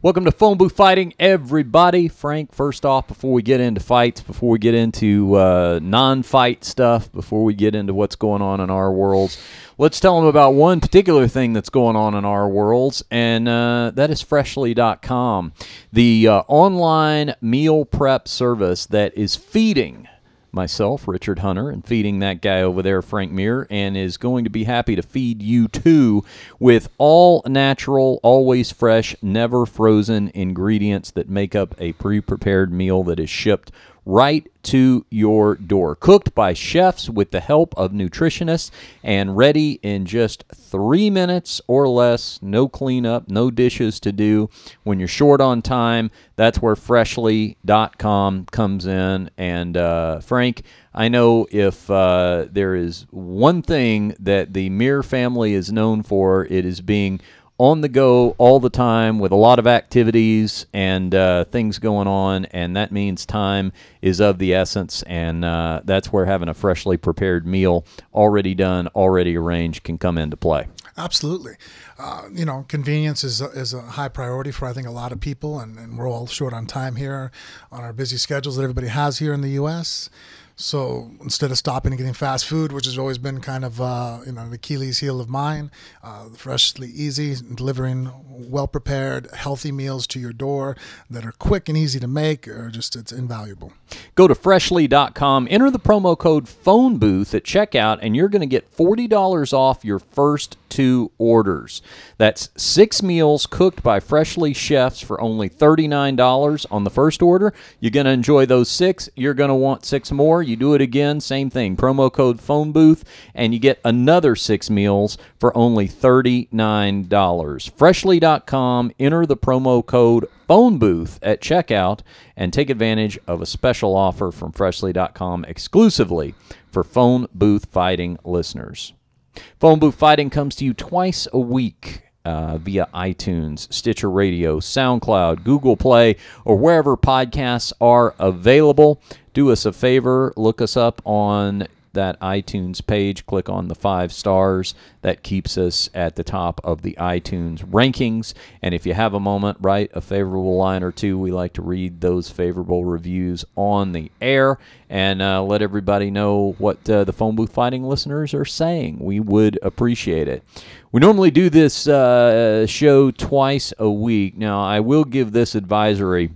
Welcome to Phone Booth Fighting, everybody. Frank, first off, before we get into fights, before we get into non-fight stuff, before we get into what's going on in our worlds, let's tell them about one particular thing that's going on in our worlds, and that is Freshly.com, the online meal prep service that is feeding myself, Richard Hunter, and feeding that guy over there, Frank Muir, and is going to be happy to feed you too with all natural, always fresh, never frozen ingredients that make up a pre-prepared meal that is shipped right to your door. Cooked by chefs with the help of nutritionists and ready in just 3 minutes or less. No cleanup, no dishes to do. When you're short on time, that's where Freshly.com comes in. And Frank, I know if there is one thing that the Muir family is known for, it is being on the go all the time with a lot of activities and things going on, and that means time is of the essence, and that's where having a freshly prepared meal already done, already arranged can come into play. Absolutely. Convenience is a high priority for, I think, a lot of people, and we're all short on time here on our busy schedules that everybody has here in the U.S., So instead of stopping and getting fast food, which has always been kind of the Achilles heel of mine, Freshly Easy, delivering well-prepared, healthy meals to your door that are quick and easy to make, it's invaluable. Go to Freshly.com, enter the promo code PhoneBooth at checkout, and you're going to get $40 off your first 2 orders. That's 6 meals cooked by Freshly chefs for only $39 on the first order. You're going to enjoy those 6. You're going to want 6 more. You do it again, same thing. Promo code PhoneBooth, and you get another 6 meals for only $39. Freshly.com, enter the promo code PhoneBooth at checkout, and take advantage of a special offer from Freshly.com exclusively for Phone Booth Fighting listeners. Phone Booth Fighting comes to you twice a week via iTunes, Stitcher Radio, SoundCloud, Google Play, or wherever podcasts are available. Do us a favor, look us up on that iTunes page, click on the 5 stars. That keeps us at the top of the iTunes rankings. And if you have a moment, write a favorable line or two. We like to read those favorable reviews on the air and let everybody know what the Phone Booth Fighting listeners are saying. We would appreciate it. We normally do this show twice a week. Now, I will give this advisory.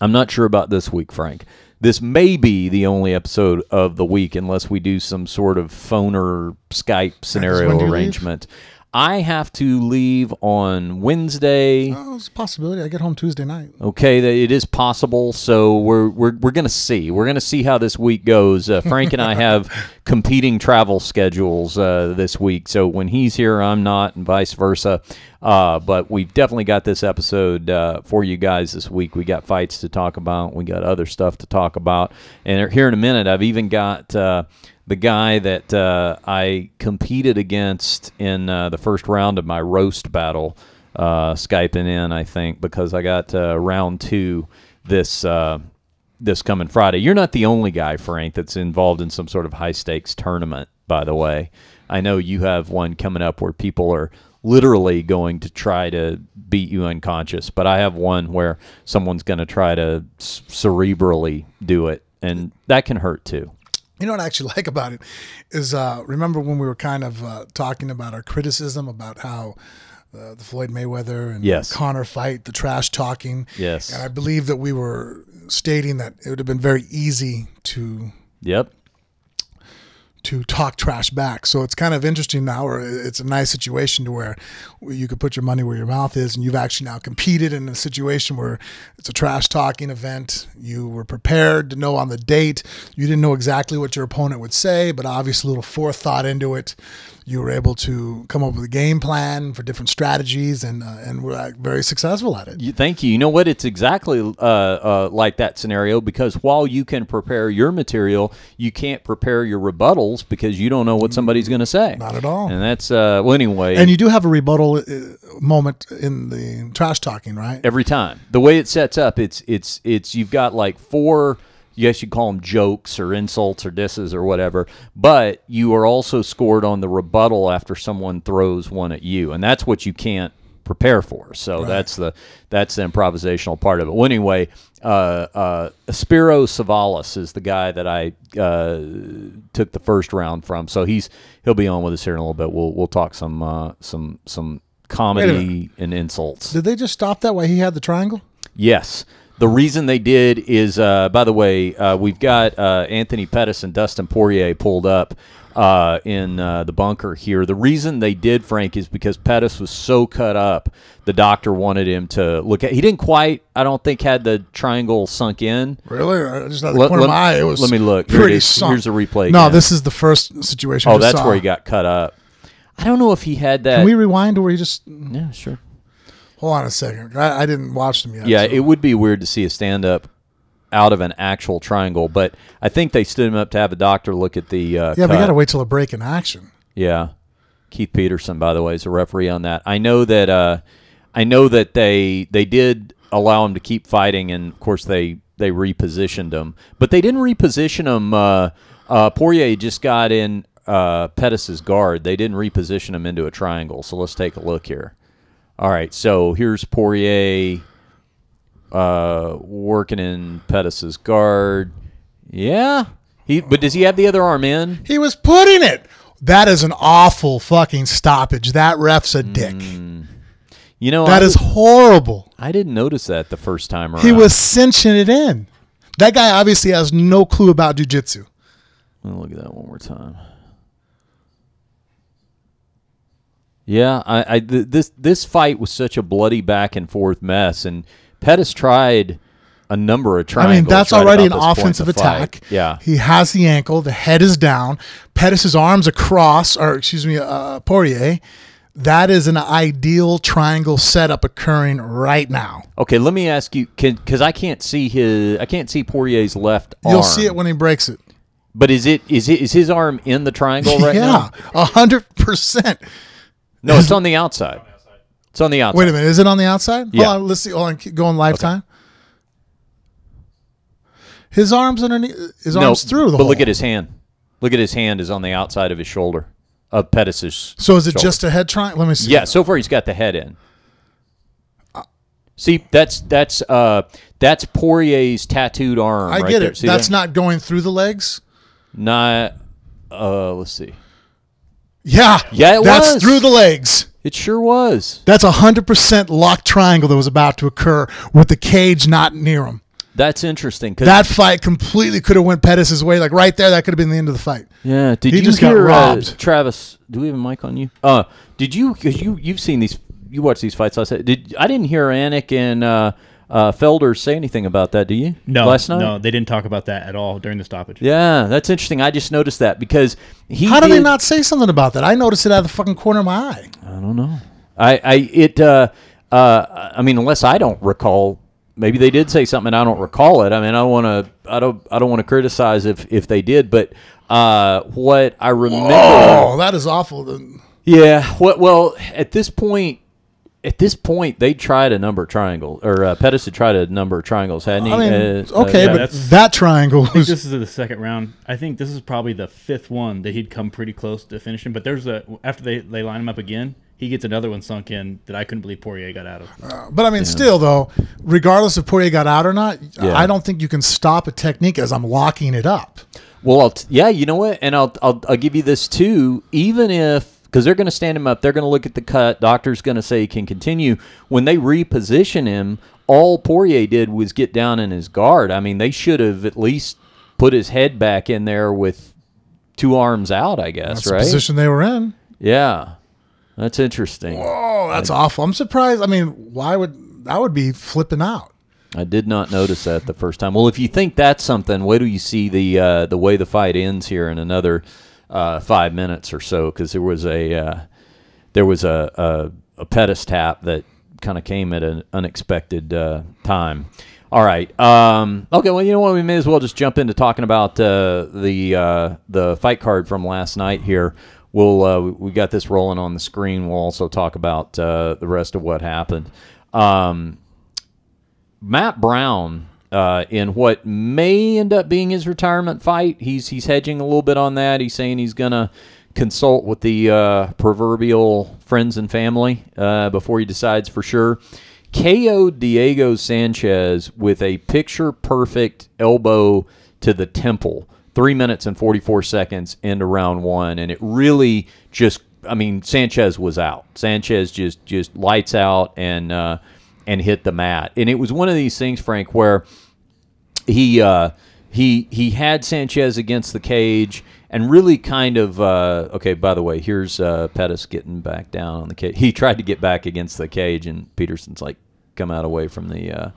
I'm not sure about this week, Frank. This may be the only episode of the week unless we do some sort of phone or Skype scenario arrangement. I have to leave on Wednesday. Oh, it's a possibility. I get home Tuesday night. Okay, it is possible. So we're going to see. We're going to see how this week goes. Frank and I have competing travel schedules this week. So when he's here, I'm not, and vice versa. But we've definitely got this episode for you guys this week. We got fights to talk about. We got other stuff to talk about. And here in a minute, I've even got the guy that I competed against in the first round of my roast battle, Skyping in, I think, because I got round 2 this coming Friday. You're not the only guy, Frank, that's involved in some sort of high-stakes tournament, by the way. I know you have one coming up where people are literally going to try to beat you unconscious, but I have one where someone's going to try to cerebrally do it, and that can hurt too. You know what I actually like about it is, remember when we were kind of talking about our criticism about how the Floyd Mayweather and Conor fight, the trash talking. Yes. And I believe that we were stating that it would have been very easy to talk trash back. So it's kind of interesting now, or it's a nice situation to where you could put your money where your mouth is, and you've actually now competed in a situation where it's a trash talking event. You were prepared to know on the date. You didn't know exactly what your opponent would say, but obviously a little forethought into it. You were able to come up with a game plan for different strategies, and we're very successful at it. Thank you. You know what? It's exactly like that scenario, because while you can prepare your material, you can't prepare your rebuttals because you don't know what somebody's going to say. Not at all. And that's, well, anyway. And you do have a rebuttal moment in the trash talking, right? Every time. The way it sets up, it's you've got like 4... Yes, you call them jokes or insults or disses or whatever, but you are also scored on the rebuttal after someone throws one at you, and that's what you can't prepare for. So that's the improvisational part of it. Well, anyway, Spiro Siavelis is the guy that I took the first round from. So he'll be on with us here in a little bit. We'll talk some comedy and insults. Did they just stop that while he had the triangle? Yes. The reason they did is, by the way, we've got Anthony Pettis and Dustin Poirier pulled up in the bunker here. The reason they did, Frank, is because Pettis was so cut up, the doctor wanted him to look at. He didn't quite, I don't think, had the triangle sunk in. Really? I just had the corner of my eye. It was let me look. Pretty sunk. Here's a replay. No, again. this is the first situation. Oh, that's where he got cut up. I don't know if he had that. Can we rewind to where he just... Yeah, sure. Hold on a second. I didn't watch them yet. Yeah, so. it would be weird to see a stand-up out of an actual triangle, but I think they stood him up to have a doctor look at the Yeah, cut. we got to wait till a break in action. Yeah. Keith Peterson, by the way, is a referee on that. I know that they did allow him to keep fighting, and, of course, they repositioned him. But they didn't reposition him. Poirier just got in Pettis' guard. They didn't reposition him into a triangle, so let's take a look here. All right, so here's Poirier working in Pettis' guard. Yeah. But does he have the other arm in? He was putting it. That is an awful fucking stoppage. That ref's a dick. You know, that is horrible. I didn't notice that the first time around. He was cinching it in. That guy obviously has no clue about jiu-jitsu. Let me look at that one more time. Yeah, this fight was such a bloody back and forth mess, and Pettis tried a number of triangles. I mean, that's right already an about this point in offensive the fight. attack. Yeah, he has the ankle, the head is down, Pettis' arms across, or excuse me, Poirier. That is an ideal triangle setup occurring right now. Okay, let me ask you, because I can't see Poirier's left arm. You'll see it when he breaks it. But is his arm in the triangle right now? Yeah, 100%. No, it's on the outside. It's on the outside. Wait a minute. Is it on the outside? Yeah. Hold on. Let's see. Hold on. Go on Lifetime. Okay. His arm's underneath. His arm's through the hole. But look at his hand. Look at his hand is on the outside of his shoulder, of Pettis' So is it shoulder. just a head triangle? Let me see. Yeah, so far he's got the head in. See, that's Poirier's tattooed arm. I right get there. it. See That's that? not going through the legs? Not, let's see. Yeah. Yeah, That's was. through the legs. It sure was. That's 100% locked triangle that was about to occur with the cage not near him. That's interesting. That fight completely could have went Pettis' way. Like right there, that could have been the end of the fight. Yeah. Did he you just hear, got robbed. Travis, do we have a mic on you? Did you, because you've seen these, you watched these fights last night. I didn't hear Anik and Felder say anything about that, do you? No, last night? No, they didn't talk about that at all during the stoppage. Yeah, that's interesting. I just noticed that because How do they not say something about that? I noticed it out of the fucking corner of my eye. I don't know. I mean, unless I don't recall, maybe they did say something and I don't recall it. I mean, I don't want to criticize if they did, but what I remember. Oh, that is awful. Yeah. Well, at this point, they tried a number of triangles, or Pettis had tried a number of triangles, hadn't he? I mean, yeah, but that triangle I think was... this is the second round. I think this is probably the fifth one that he'd come pretty close to finishing. But after they line him up again, he gets another one sunk in that I couldn't believe Poirier got out of. But I mean, still though, regardless if Poirier got out or not, Yeah. I don't think you can stop a technique as I'm locking it up. Well, you know what? And I'll give you this too. Even if, because they're going to stand him up, they're going to look at the cut. Doctor's going to say he can continue. When they reposition him, all Poirier did was get down in his guard. I mean, they should have at least put his head back in there with two arms out, I guess, That's right? the position they were in. Yeah. That's interesting. Whoa, that's awful. I'm surprised. I mean, why would that would be flipping out? I did not notice that the first time. Well, if you think that's something, wait till you see the way the fight ends here in another 5 minutes or so, because there was a Pettis tap that kind of came at an unexpected time. All right. Okay. Well, you know what? We may as well just jump into talking about the fight card from last night here. We got this rolling on the screen. We'll also talk about the rest of what happened. Matt Brown, in what may end up being his retirement fight, he's hedging a little bit on that. He's saying he's gonna consult with the proverbial friends and family before he decides for sure. KO'd Diego Sanchez with a picture-perfect elbow to the temple. 3 minutes and 44 seconds into round one, and it really just, I mean, Sanchez was out. Sanchez just lights out and hit the mat. And it was one of these things, Frank, where he had Sanchez against the cage and really kind of okay, by the way, here's Pettis getting back down on the cage. He tried to get back against the cage, and Peterson's like, come out away from the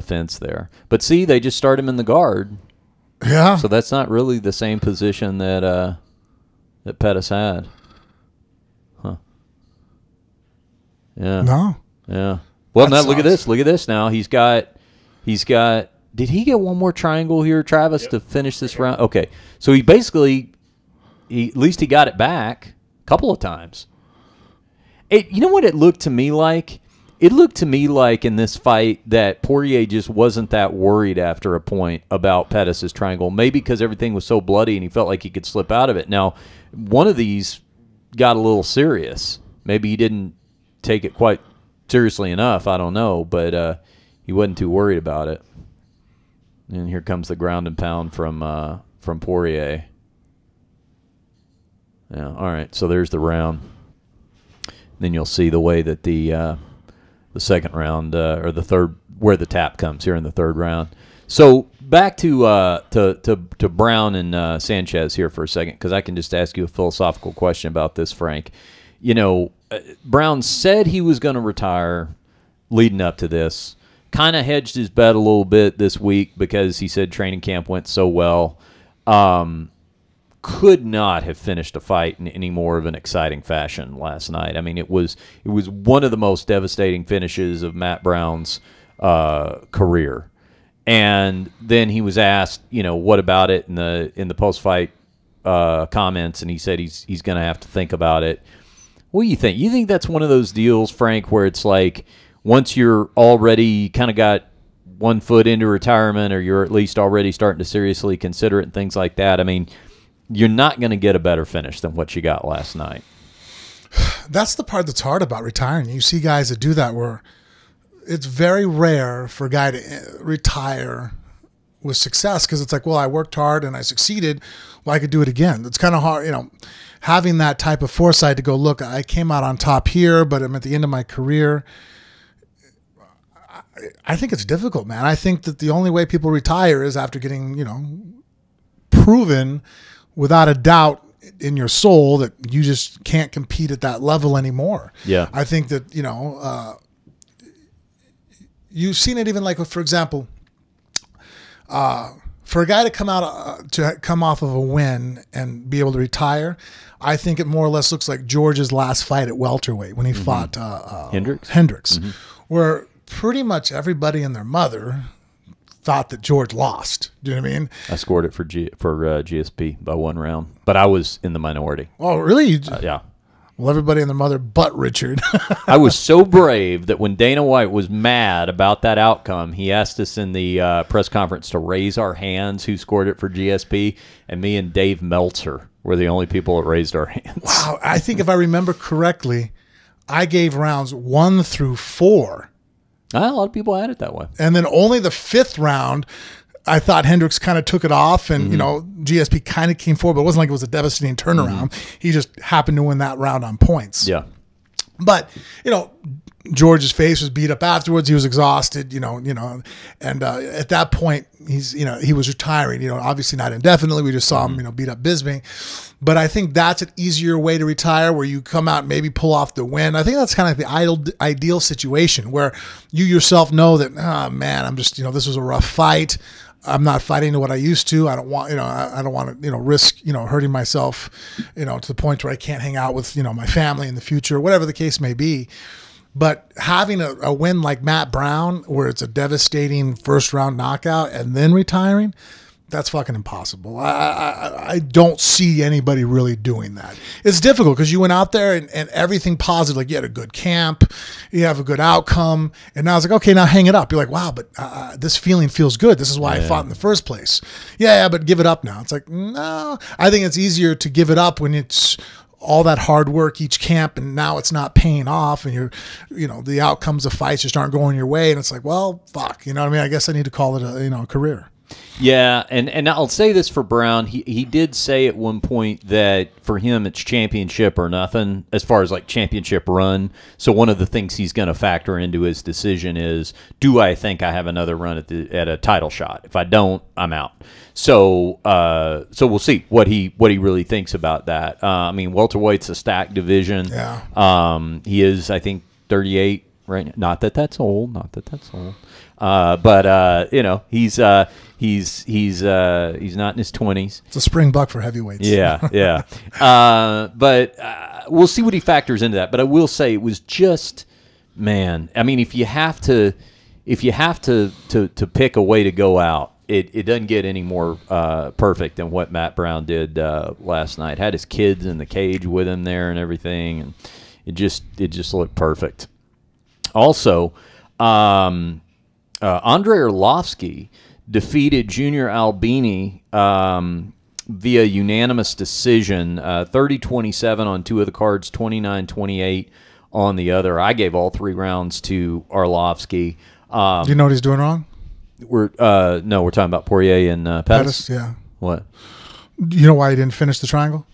fence there. But see, they just start him in the guard. Yeah. So that's not really the same position that Pettis had. Huh. Yeah. No. Yeah. Well, That now look at sucks. this. Look at this now. He's got did he get one more triangle here, Travis, to finish this round? Okay. So he basically at least he got it back a couple of times. You know what it looked to me like? It looked to me like in this fight that Poirier just wasn't that worried after a point about Pettis' triangle, maybe because everything was so bloody and he felt like he could slip out of it. Now, one of these got a little serious. Maybe he didn't take it quite seriously enough. I don't know, but he wasn't too worried about it. And here comes the ground and pound from Poirier. Yeah, all right, so there's the round. Then you'll see the way that the second round or the third, where the tap comes here in the third round. So back to Brown and Sanchez here for a second, because I can just ask you a philosophical question about this, Frank. You know, Brown said he was going to retire leading up to this. Kind of hedged his bet a little bit this week because he said training camp went so well. Could not have finished a fight in any more of an exciting fashion last night. I mean, it was one of the most devastating finishes of Matt Brown's career. And then he was asked, you know, what about it in the post-fight comments, and he said he's going to have to think about it. What do you think? You think that's one of those deals, Frank, where it's like once you're already kind of got one foot into retirement, or you're at least already starting to seriously consider it and things like that? I mean, you're not going to get a better finish than what you got last night. That's the part that's hard about retiring. You see guys that do that where it's very rare for a guy to retire with success, because it's like, well, I worked hard and I succeeded. Well, I could do it again. It's kind of hard, you know, having that type of foresight to go, look, I came out on top here, but I'm at the end of my career. I think it's difficult, man. I think that the only way people retire is after getting, you know, proven without a doubt in your soul that you just can't compete at that level anymore. Yeah. I think that, you know, you've seen it even like, for example, for a guy to come off of a win and be able to retire, I think it more or less looks like George's last fight at welterweight when he fought Hendricks, where pretty much everybody and their mother thought that George lost. Do you know what I mean? I scored it for GSP by 1 round, but I was in the minority. Oh, really? Yeah. Well, everybody and their mother but Richard. I was so brave that when Dana White was mad about that outcome, he asked us in the press conference to raise our hands who scored it for GSP, and me and Dave Meltzer were the only people that raised our hands. Wow. I think if I remember correctly, I gave rounds 1 through 4. A lot of people had it that way. And then only the 5th round, I thought Hendricks kind of took it off, and, you know, GSP kind of came forward, but it wasn't like it was a devastating turnaround. He just happened to win that round on points. Yeah. But, you know, George's face was beat up afterwards. He was exhausted, you know, and at that point, he was retiring, obviously not indefinitely. We just saw him, beat up Bisping. But I think that's an easier way to retire, where you come out and maybe pull off the win. I think that's kind of the ideal situation where you yourself know that, oh man, I'm just, this was a rough fight. I'm not fighting to what I used to. I don't want, I don't want to, risk, hurting myself, to the point where I can't hang out with, my family in the future, whatever the case may be. But having a win like Matt Brown, where it's a devastating first round knockout and then retiring, That's fucking impossible. I don't see anybody really doing that. It's difficult because you went out there and everything positive. Like you had a good camp, you have a good outcome, and now it's like, okay, now hang it up. You're like, wow, but this feeling feels good. This is why I fought in the first place. Yeah, but give it up now. It's like, no. I think it's easier to give it up when it's all that hard work each camp and now it's not paying off and the outcomes of fights just aren't going your way. And it's like, well, fuck, you know what I mean? I guess I need to call it a career. Yeah, and I'll say this for Brown. He did say at one point that for him it's championship or nothing as far as like championship run. So one of the things he's going to factor into his decision is, do I think I have another run at a title shot? If I don't, I'm out. So we'll see what he really thinks about that. I mean, welterweight's a stacked division. Yeah. He is, I think, 38 right now. Not that that's old. But he's not in his 20s. It's a spring buck for heavyweights. Yeah. But we'll see what he factors into that. But I will say it was just, man. I mean, if you have to pick a way to go out, it doesn't get any more perfect than what Matt Brown did last night. Had his kids in the cage with him there and everything, and it just looked perfect. Also, Andre Arlovsky defeated Junior Albini via unanimous decision, 30-27 on two of the cards, 29-28 on the other. I gave all 3 rounds to Arlovsky. Do you know what he's doing wrong? We're talking about Poirier and Pettis. Yeah. What? You know why he didn't finish the triangle?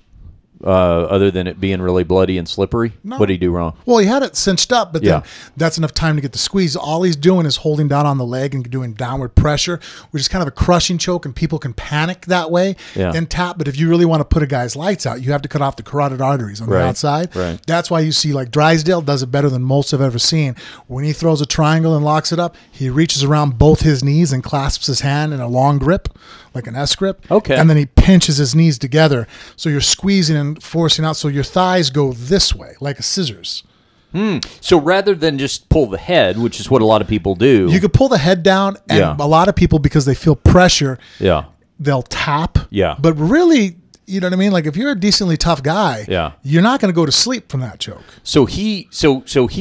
Other than it being really bloody and slippery? No. What did he do wrong? Well, he had it cinched up, but then that's enough time to get the squeeze. All he's doing is holding down on the leg and doing downward pressure, which is kind of a crushing choke, and people can panic that way and tap. But if you really want to put a guy's lights out, you have to cut off the carotid arteries on the outside. Right. That's why you see like Drysdale does it better than most I've ever seen. When he throws a triangle and locks it up, he reaches around both his knees and clasps his hand in a long grip, like an S grip. Okay. And then he pinches his knees together. So you're squeezing and forcing out. So your thighs go this way, like a scissors. So rather than just pull the head, which is what a lot of people do. You could pull the head down, and a lot of people, because they feel pressure, they'll tap. Yeah. But really, you know what I mean? Like if you're a decently tough guy, you're not going to go to sleep from that choke. So he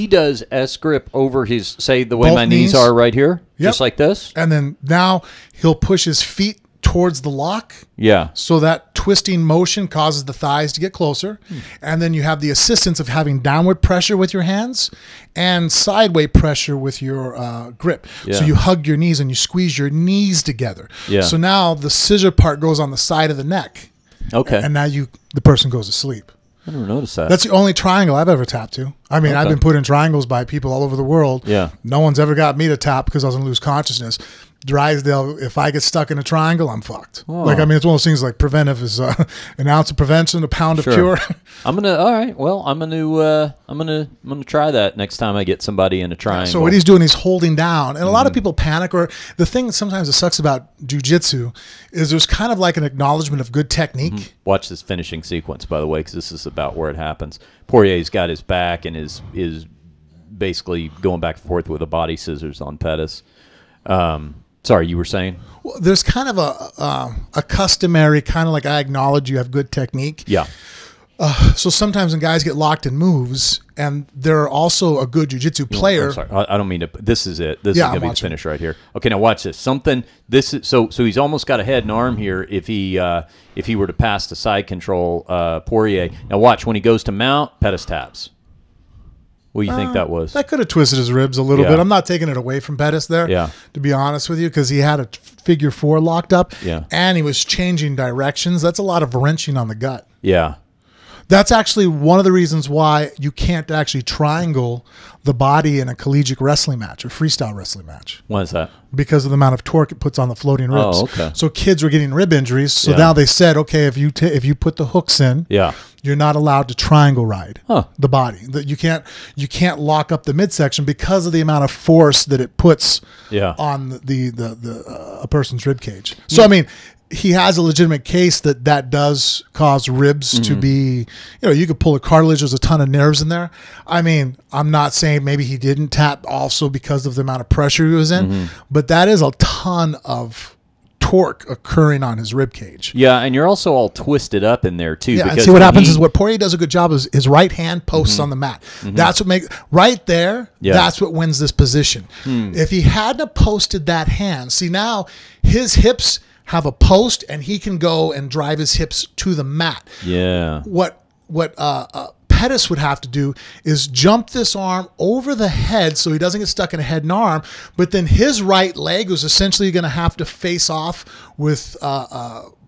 does S grip over his, say the way Both my knees are right here, just like this. And then now he'll push his feet towards the lock. Yeah. So that twisting motion causes the thighs to get closer. And then you have the assistance of having downward pressure with your hands and sideways pressure with your grip. Yeah. So you hug your knees and you squeeze your knees together. Yeah. So now the scissor part goes on the side of the neck. Okay. And now the person goes to sleep. I never noticed that. That's the only triangle I've ever tapped to. I mean, I've been put in triangles by people all over the world. Yeah. No one's ever got me to tap because I was going to lose consciousness. Drysdale, if I get stuck in a triangle, I'm fucked. Oh. Like, I mean, it's one of those things like preventive is an ounce of prevention, a pound of cure. I'm gonna try that next time I get somebody in a triangle. So what he's doing, he's holding down, and a lot of people panic. Or the thing that sometimes it sucks about jiu-jitsu is there's kind of like an acknowledgement of good technique. Watch this finishing sequence, by the way, because this is about where it happens. Poirier's got his back and is basically going back and forth with the body scissors on Pettis. Sorry, you were saying? Well, there's kind of a customary kind of like, I acknowledge you have good technique. Yeah. So sometimes when guys get locked in moves, and they're also a good jiu-jitsu player. I'm sorry, I don't mean to. This is it. This is going to be the finish right here. Okay, now watch this. So he's almost got a head and arm here. If he were to pass the side control, Poirier. Now watch when he goes to mount, Pettis taps. What do you think that was? That could have twisted his ribs a little bit. I'm not taking it away from Pettis there, to be honest with you, because he had a figure 4 locked up, and he was changing directions. That's a lot of wrenching on the gut. Yeah. That's actually one of the reasons why you can't actually triangle the body in a collegiate wrestling match or freestyle wrestling match. Why is that? Because of the amount of torque it puts on the floating ribs. Oh, okay. So kids were getting rib injuries. So now they said, okay, if you put the hooks in, you're not allowed to triangle ride the body. That you can't lock up the midsection because of the amount of force that it puts on a person's rib cage. So I mean, he has a legitimate case that does cause ribs to be, you could pull a cartilage. There's a ton of nerves in there. I mean, I'm not saying maybe he didn't tap also because of the amount of pressure he was in, but that is a ton of torque occurring on his rib cage. Yeah, and you're also all twisted up in there too. Yeah, and because see what happens he- is what Poirier does a good job is his right hand posts on the mat. That's what makes right there. Yeah. That's what wins this position. If he hadn't have posted that hand, see now his hips have a post and he can go and drive his hips to the mat. Yeah. What Pettis would have to do is jump this arm over the head so he doesn't get stuck in a head and arm, but then his right leg was essentially going to have to face off with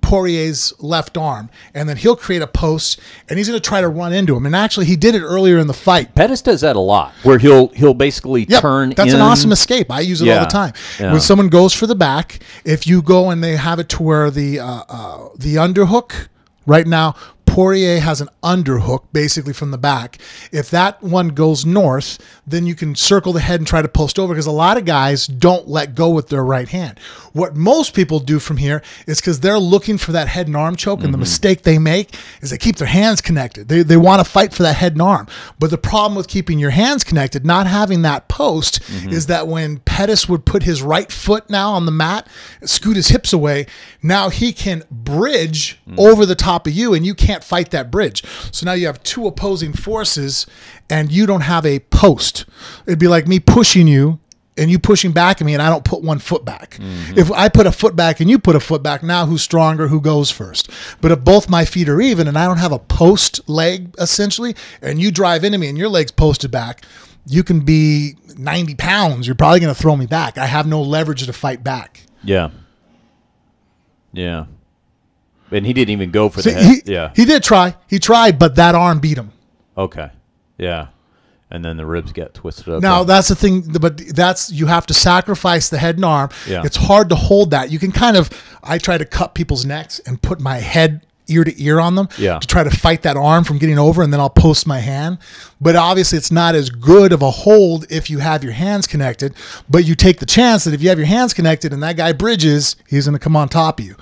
Poirier's left arm, and then he'll create a post, and he's going to try to run into him. And actually, he did it earlier in the fight. Pettis does that a lot, where he'll basically Yep, turn that's in. an awesome escape. I use it all the time. Yeah. When someone goes for the back, if you go and they have it to where the underhook right now, Poirier has an underhook basically from the back. If that one goes north, then you can circle the head and try to post over, because a lot of guys don't let go with their right hand. What most people do from here is because they're looking for that head and arm choke, and the mistake they make is they keep their hands connected. They want to fight for that head and arm. But the problem with keeping your hands connected, not having that post, is that when Pettis would put his right foot now on the mat, scoot his hips away, now he can bridge over the top of you, and you can't fight that bridge. So now you have two opposing forces, and you don't have a post. It'd be like me pushing you and you pushing back at me, and I don't put one foot back. If I put a foot back and you put a foot back, now who's stronger, who goes first? But if both my feet are even and I don't have a post leg essentially, and you drive into me and your leg's posted back, you can be 90 pounds. You're probably going to throw me back. I have no leverage to fight back. Yeah. Yeah. And he didn't even go for See, the head. he did try. He tried, but that arm beat him. Okay. Yeah. And then the ribs get twisted up. Now that's the thing, but you have to sacrifice the head and arm. Yeah. It's hard to hold that. You can I try to cut people's necks and put my head ear to ear on them Yeah. to try to fight that arm from getting over, and then I'll post my hand. But obviously it's not as good of a hold if you have your hands connected, but you take the chance that if you have your hands connected and that guy bridges, he's going to come on top of you.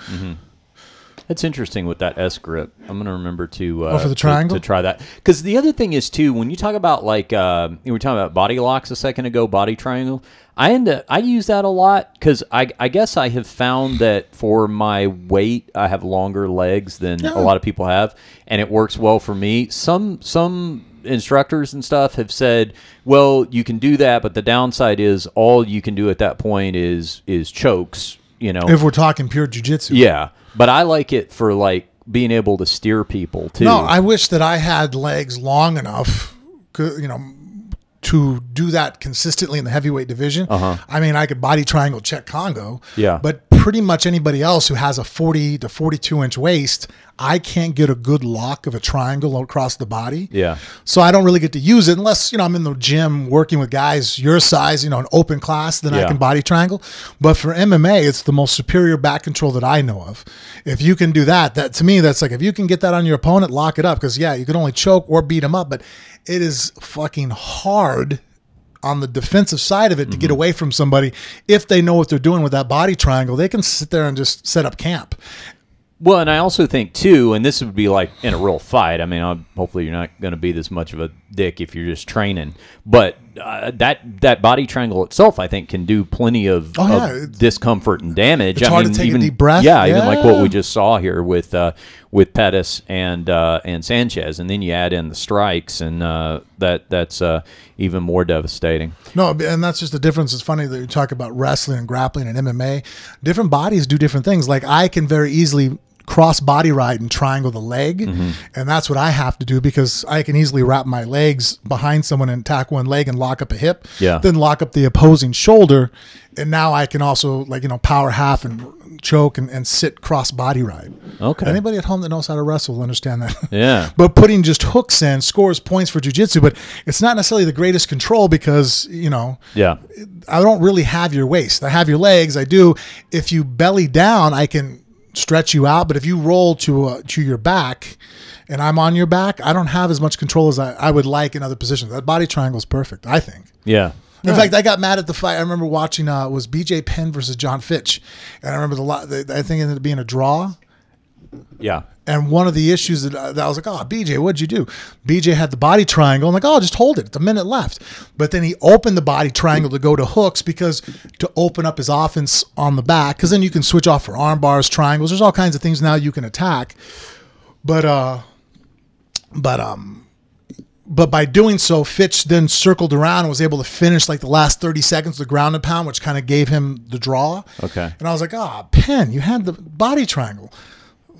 It's interesting with that S grip. I'm going to remember to for the triangle? to try that. Because the other thing is too, when you talk about like we were talking about body locks a second ago, body triangle. I use that a lot because I guess I have found that for my weight, I have longer legs than a lot of people have, and it works well for me. Some instructors and stuff have said, well, you can do that, but the downside is all you can do at that point is chokes. You know, If we're talking pure jiu-jitsu. yeah. But I like it for like being able to steer people too. No, I wish that I had legs long enough, to do that consistently in the heavyweight division. I mean, I could body triangle check Congo. Yeah. But pretty much anybody else who has a 40 to 42 inch waist, I can't get a good lock of a triangle across the body. Yeah. So I don't really get to use it unless, I'm in the gym working with guys your size, an open class, then I can body triangle. But for MMA, it's the most superior back control that I know of. If you can do that to me, that's like, if you can get that on your opponent, lock it up. Because, you can only choke or beat him up. But it is fucking hard on the defensive side of it to get away from somebody. If they know what they're doing with that body triangle, they can sit there and just set up camp. Well, and I also think too, and this would be like in a real fight. I mean, hopefully you're not going to be this much of a dick if you're just training. But that body triangle itself, I think, can do plenty of discomfort and damage. It's hard to take a deep breath. Yeah, even like what we just saw here with Pettis and Sanchez, and then you add in the strikes, and that's even more devastating. No, and that's just the difference. It's funny that you talk about wrestling and grappling and MMA. Different bodies do different things. Like I can very easily cross body ride and triangle the leg, and that's what I have to do because I can easily wrap my legs behind someone and attack one leg and lock up a hip, then lock up the opposing shoulder, and now I can also power half and choke and sit cross body ride. Okay. Anybody at home that knows how to wrestle will understand that. Yeah. But putting just hooks in scores points for jiu-jitsu, but it's not necessarily the greatest control because, I don't really have your waist. I have your legs. I do. If you belly down, I can stretch you out, but if you roll to your back and I'm on your back, I don't have as much control as I would like in other positions. That body triangle is perfect, I think. Yeah. In fact, I got mad at the fight. I remember watching it was BJ Penn versus John Fitch, and I remember I think it ended up being a draw. Yeah. And one of the issues that I was like, oh, BJ, what'd you do? BJ had the body triangle. I'm like, oh, just hold it. It's a minute left. But then he opened the body triangle to go to hooks because to open up his offense on the back, because then you can switch off for arm bars, triangles. There's all kinds of things now you can attack. But by doing so, Fitch then circled around and was able to finish like the last 30 seconds of the ground and pound, which kind of gave him the draw. Okay. And I was like, Penn, you had the body triangle.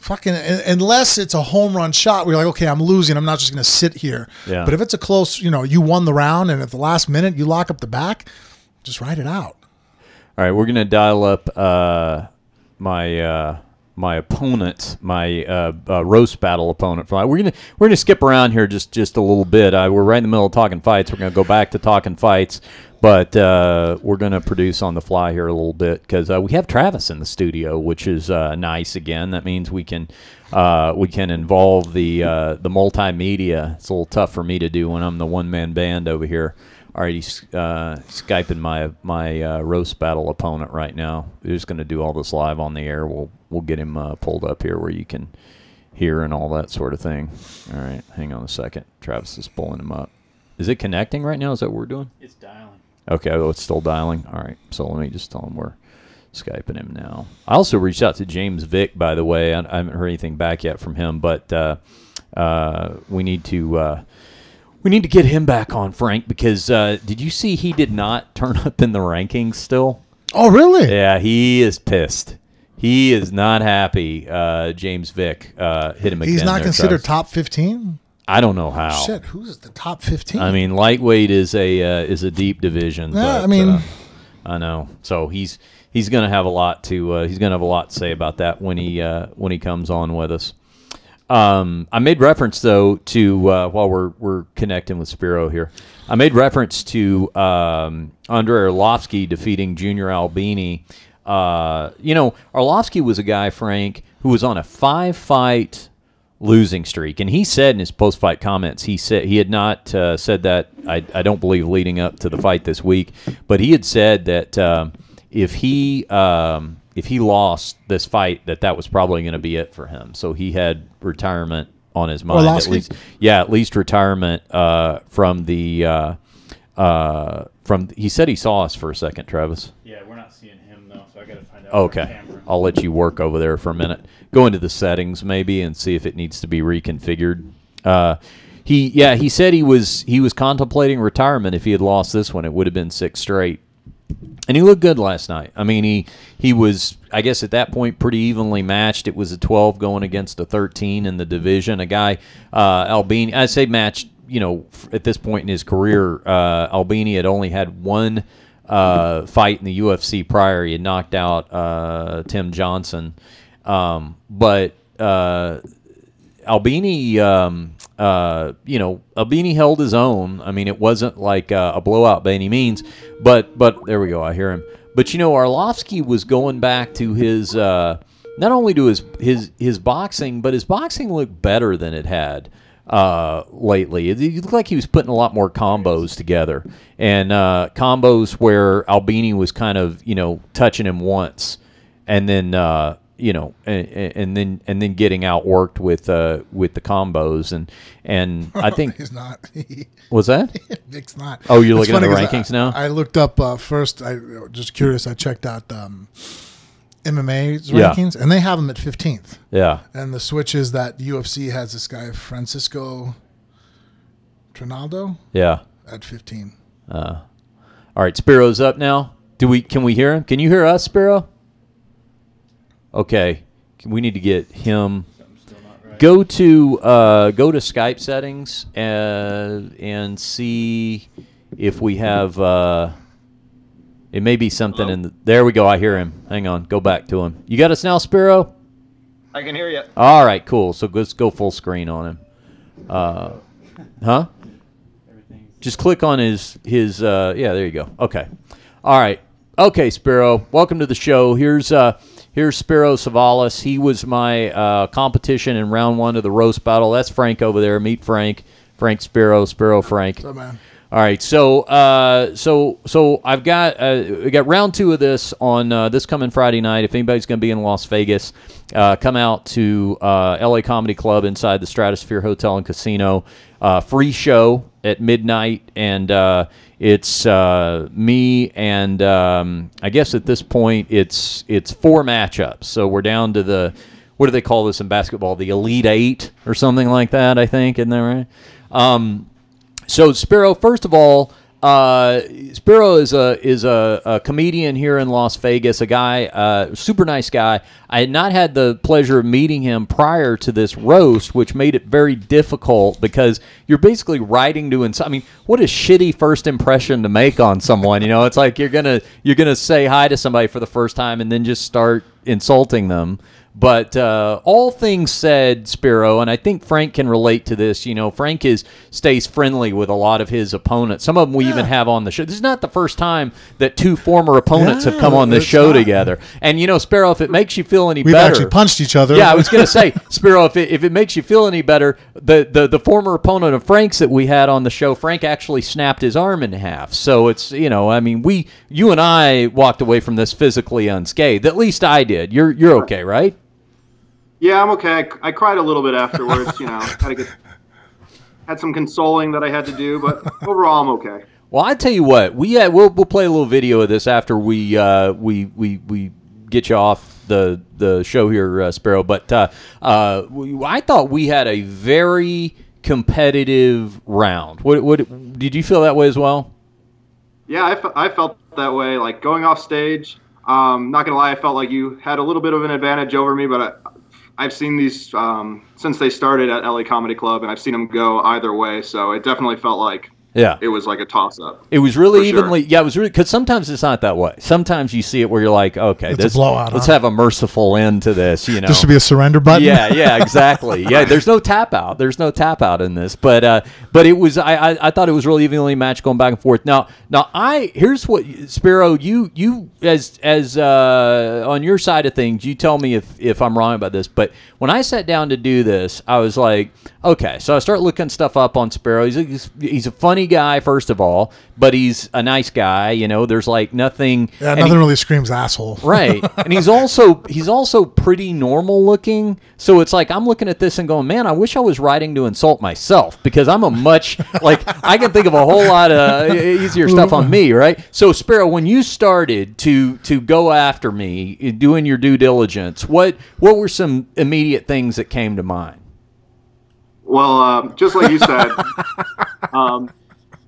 Fucking, unless it's a home run shot, we're like, okay, I'm losing. I'm not just going to sit here. Yeah. But if it's a close, you won the round, and at the last minute you lock up the back, just ride it out. All right, we're going to dial up my opponent, my roast battle opponent. We're gonna skip around here just a little bit. We're right in the middle of talking fights. We're going to go back to talking fights, but we're going to produce on the fly here a little bit because we have Travis in the studio, which is nice. Again, that means we can involve the multimedia. It's a little tough for me to do when I'm the one-man band over here. All right, he's Skyping my roast battle opponent right now. We're just going to do all this live on the air. We'll get him pulled up here where you can hear and all that sort of thing. All right, hang on a second. Travis is pulling him up. Is it connecting right now? Is that what we're doing? It's dialing. Okay, oh, it's still dialing. All right, so let me just tell him we're Skyping him now. I also reached out to James Vick, by the way. I haven't heard anything back yet from him, but we need to get him back on, Frank, because did you see he did not turn up in the rankings still? Oh, really? Yeah, he is pissed. He is not happy. James Vick hit him again. He's not considered top 15? I don't know how. Shit, who's the top 15? I mean, lightweight is a deep division. Yeah, but, I mean, I know. So he's going to have a lot to say about that when he comes on with us. I made reference though to while we're connecting with Spiro here. I made reference to Andrei Arlovsky defeating Junior Albini. Arlovsky was a guy, Frank, who was on a 5-fight losing streak, and he said in his post-fight comments, he had not said that. I don't believe leading up to the fight this week, but he had said that if he lost this fight, that was probably going to be it for him. So he had retirement on his mind. At least retirement from the he said he saw us for a second, Travis. Yeah, we're not seeing him though, so I got to find out. Okay, I'll let you work over there for a minute. Go into the settings maybe and see if it needs to be reconfigured. He said he was contemplating retirement if he had lost this one. It would have been 6 straight. And he looked good last night. I mean, he was, I guess at that point, pretty evenly matched. It was a 12 going against a 13 in the division. A guy, Albini, I say matched, at this point in his career, Albini had only had one fight in the UFC prior. He had knocked out Tim Johnson. But Albini, Albini held his own. I mean, it wasn't like a blowout by any means, but there we go. I hear him. But Arlovsky was going back to his not only to his boxing, but his boxing looked better than it had lately. It looked like he was putting a lot more combos together, and combos where Albini was kind of touching him once, and then. And then getting outworked with the combos and I think he's not. Was that? Vic's not. Oh, you're looking at the rankings now? I looked up first. I just curious. I checked out MMA's rankings, and they have him at 15th. Yeah. And the switch is that UFC has this guy Francisco Trinaldo. Yeah. At 15. All right, Spiro's up now. Can we hear him? Can you hear us, Spiro? Okay, we need to get him. Right. Go to Skype settings and see if we have. It may be something in the. There we go. I hear him. Hang on. Go back to him. You got us now, Spiro? I can hear you. All right, cool. So let's go full screen on him. Huh? Just click on his. Yeah, there you go. Okay. All right. Okay, Spiro. Welcome to the show. Here's Spiro Siavelis. He was my competition in round 1 of the roast battle. That's Frank over there. Meet Frank. Frank Spiro. Spiro Frank. What's up, man? All right, so I've got we got round 2 of this on this coming Friday night. If anybody's going to be in Las Vegas, come out to LA Comedy Club inside the Stratosphere Hotel and Casino. Free show at midnight, and it's me and I guess at this point it's 4 matchups. So we're down to the, what do they call this in basketball? The Elite 8 or something like that, I think, isn't that right? So Spiro, first of all, Spiro is a comedian here in Las Vegas, a guy, super nice guy. I had not had the pleasure of meeting him prior to this roast, which made it very difficult because you're basically writing to I mean, what a shitty first impression to make on someone. You know, it's like you're gonna say hi to somebody for the first time and then just start insulting them. But all things said, Spiro, and I think Frank can relate to this. You know, Frank stays friendly with a lot of his opponents. Some of them we even have on the show. This is not the first time that 2 former opponents have come on this show together. And, you know, Spiro, if it makes you feel any better. We've actually punched each other. Yeah, I was going to say, Spiro, if it makes you feel any better, the former opponent of Frank's that we had on the show, Frank actually snapped his arm in half. So it's, you know, I mean, you and I walked away from this physically unscathed. At least I did. You're okay, right? Yeah, I'm okay. I cried a little bit afterwards. You know, had some consoling that I had to do, but overall, I'm okay. Well, I tell you what, we'll play a little video of this after we get you off the show here, Spiro. But I thought we had a very competitive round. What did you feel that way as well? Yeah, I felt that way. Like going off stage, not gonna lie, I felt like you had a little bit of an advantage over me, but I've seen these since they started at LA Comedy Club, and I've seen them go either way. So it definitely felt like it was like a toss-up. It was really evenly. Sure. Yeah, it was really, because sometimes it's not that way. Sometimes you see it where you're like, okay, it's a blowout. Let's have a merciful end to this. You know, this should be a surrender button. Yeah, exactly. Yeah, there's no tap out. There's no tap out in this. But it was. I thought it was really evenly matched, going back and forth. Now here's what, Spiro, you as on your side of things, you tell me if I'm wrong about this. But when I sat down to do this, I was like, okay. So I start looking stuff up on Spiro. He's a funny guy, first of all, but he's a nice guy. You know, there's like nothing. Yeah, nothing really screams asshole. Right. And he's also pretty normal looking. So it's like I'm looking at this and going, man, I wish I was writing to insult myself, because I'm a much like I can think of a whole lot of easier stuff on me, right? So Spiro, when you started to go after me, doing your due diligence, what were some immediate things that came to mind? Well, just like you said,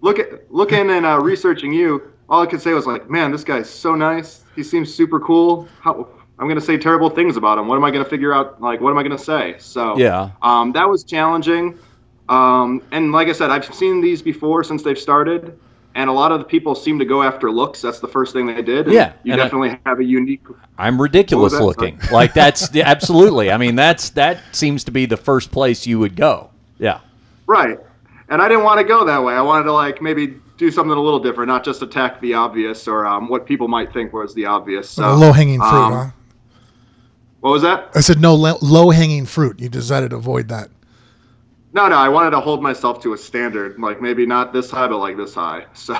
looking and researching you, all I could say was like, man, this guy's so nice. He seems super cool. I'm going to say terrible things about him. What am I going to figure out? Like, what am I going to say? So yeah, that was challenging. And like I said, I've seen these before since they've started, and a lot of the people seem to go after looks. That's the first thing they did. Yeah, you definitely have a unique. I'm ridiculous looking. Like that's absolutely. I mean, that seems to be the first place you would go. Yeah. Right. And I didn't want to go that way. I wanted to like maybe do something a little different, not just attack the obvious or what people might think was the obvious. So low-hanging fruit, huh? What was that? I said no low-hanging fruit. You decided to avoid that. No, I wanted to hold myself to a standard, like maybe not this high, but like this high. So,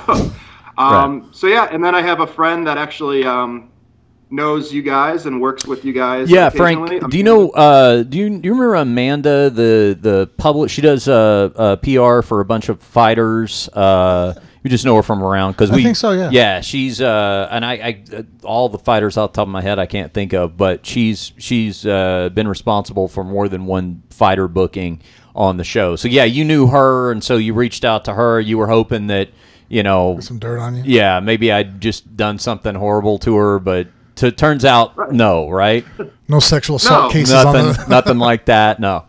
right. So yeah, and then I have a friend that actually knows you guys and works with you guys. Yeah, Frank. Do you know? Do you remember Amanda, the public? She does PR for a bunch of fighters. You just know her from around because I think so. Yeah. Yeah, she's and I all the fighters off the top of my head I can't think of, but she's been responsible for more than one fighter booking on the show. So yeah, you knew her, and so you reached out to her. You were hoping that, you know, there's some dirt on you. Yeah, maybe I'd just done something horrible to her, but turns out no, right? No sexual assault cases. Nothing like that. No.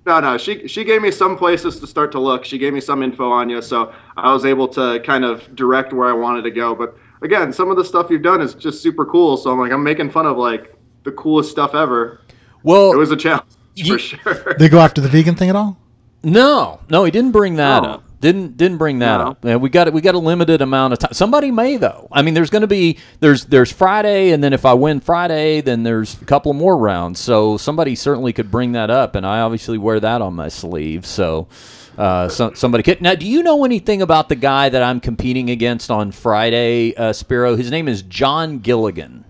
No. She gave me some places to start to look. She gave me some info on you, so I was able to kind of direct where I wanted to go. But again, some of the stuff you've done is just super cool. So I'm making fun of like the coolest stuff ever. Well, it was a challenge for sure. They go after the vegan thing at all? No, he didn't bring that up. Didn't bring that up. We got a limited amount of time. Somebody may though. I mean, there's going to be there's Friday, and then if I win Friday, then there's a couple more rounds. So somebody certainly could bring that up, and I obviously wear that on my sleeve. So somebody could. Now, do you know anything about the guy that I'm competing against on Friday, Spiro? His name is John Gilligan.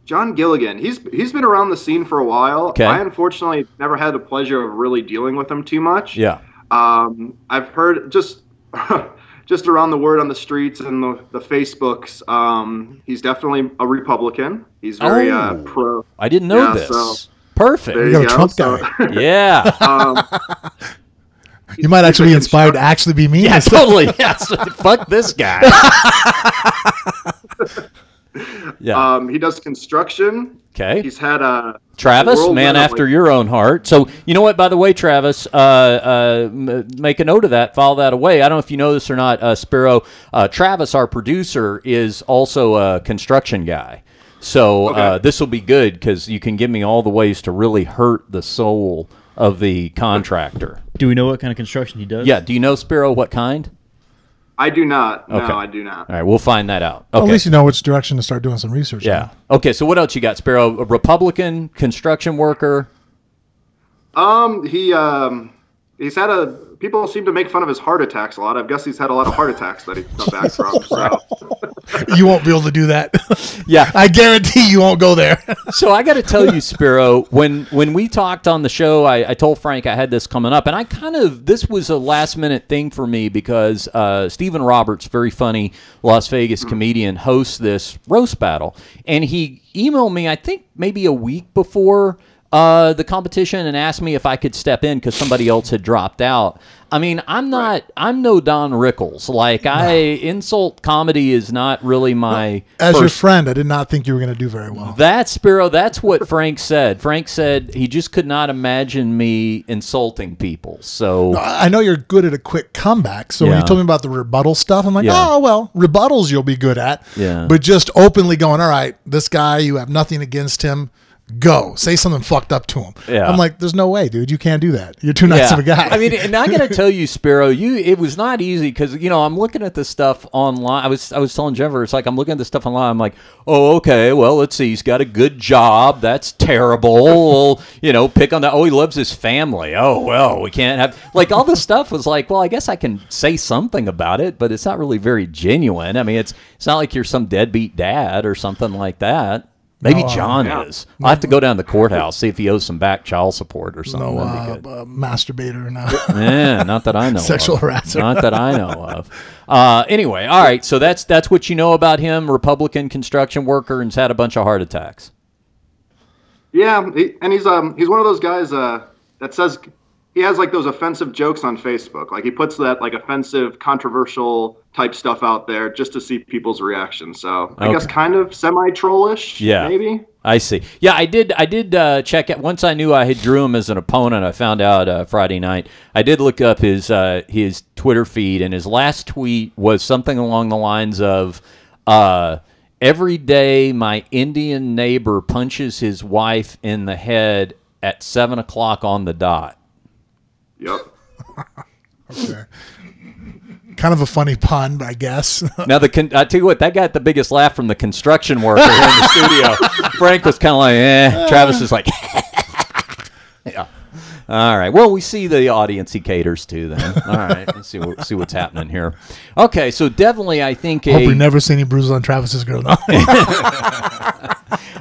John Gilligan. He's been around the scene for a while. Okay. I unfortunately never had the pleasure of really dealing with him too much. Yeah. I've heard just around the word on the streets and the Facebooks. He's definitely a Republican. He's very pro. I didn't know this. So perfect. You got a Trump guy. Yeah. You might actually be inspired to actually be me. Yeah, totally. Yes. Fuck this guy. Yeah. He does construction. Okay. He's had a Travis, man after your own heart. So, you know what, by the way, Travis, make a note of that, file that away. I don't know if you know this or not, Spiro. Travis, our producer, is also a construction guy. So this will be good because you can give me all the ways to really hurt the soul of the contractor. Do we know what kind of construction he does? Yeah. Do you know, Spiro, what kind? I do not. Okay. No, I do not. All right, we'll find that out. Well, Okay. at least you know which direction to start doing some research. Yeah. Okay, so what else you got, Spiro? A Republican, construction worker? He's had people seem to make fun of his heart attacks a lot. I guess he's had a lot of heart attacks that he's come back from. So. You won't be able to do that. Yeah. I guarantee you won't go there. So I got to tell you, Spiro, when we talked on the show, I told Frank I had this coming up, and this was a last-minute thing for me because Stephen Roberts, very funny Las Vegas comedian, hosts this roast battle, and he emailed me, I think maybe a week before the competition and asked me if I could step in because somebody else had dropped out. I mean, I'm no Don Rickles. Like, insult comedy is not really my... As your friend, I did not think you were going to do very well. Spiro, that's what Frank said. Frank said he just could not imagine me insulting people. So I know you're good at a quick comeback. So when you told me about the rebuttal stuff, I'm like, oh, well, rebuttals you'll be good at. Yeah. But just openly going, all right, this guy, you have nothing against him. Go say something fucked up to him. Yeah. I'm like, there's no way, dude. You can't do that. You're too nice of a guy. I mean, and I got to tell you, Spiro, it was not easy because I'm looking at this stuff online. I was telling Jennifer, it's like I'm looking at this stuff online. I'm like, oh, okay, well, let's see. He's got a good job. That's terrible. Pick on that. Oh, he loves his family. Oh, well, we can't have like all this stuff was like, well, I guess I can say something about it, but it's not really very genuine. I mean, it's not like you're some deadbeat dad or something like that. Maybe John is. I'll have to go down to the courthouse, see if he owes some back child support or something. That'd be good. Masturbator now. Yeah, not that I know Sexual of. harasser. Not that I know of. Anyway, all right, so that's what you know about him, Republican construction worker, and has had a bunch of heart attacks. Yeah, he's one of those guys that says he has like those offensive jokes on Facebook. Like he puts that like offensive, controversial type stuff out there just to see people's reactions. So I guess kind of semi-trollish. Yeah, maybe. I see. Yeah, I did check it once. I knew I had drew him as an opponent. I found out Friday night. I did look up his Twitter feed, and his last tweet was something along the lines of, "Every day my Indian neighbor punches his wife in the head at 7:00 on the dot." Yep. Okay. Kind of a funny pun, I guess. Now, I tell you what, that got the biggest laugh from the construction worker here in the studio. Frank was kind of like, eh. Travis is like, yeah. All right. Well, we see the audience he caters to then. All right. Let's see what's happening here. Okay. So definitely, I think Hope we never see any bruises on Travis's girl. No.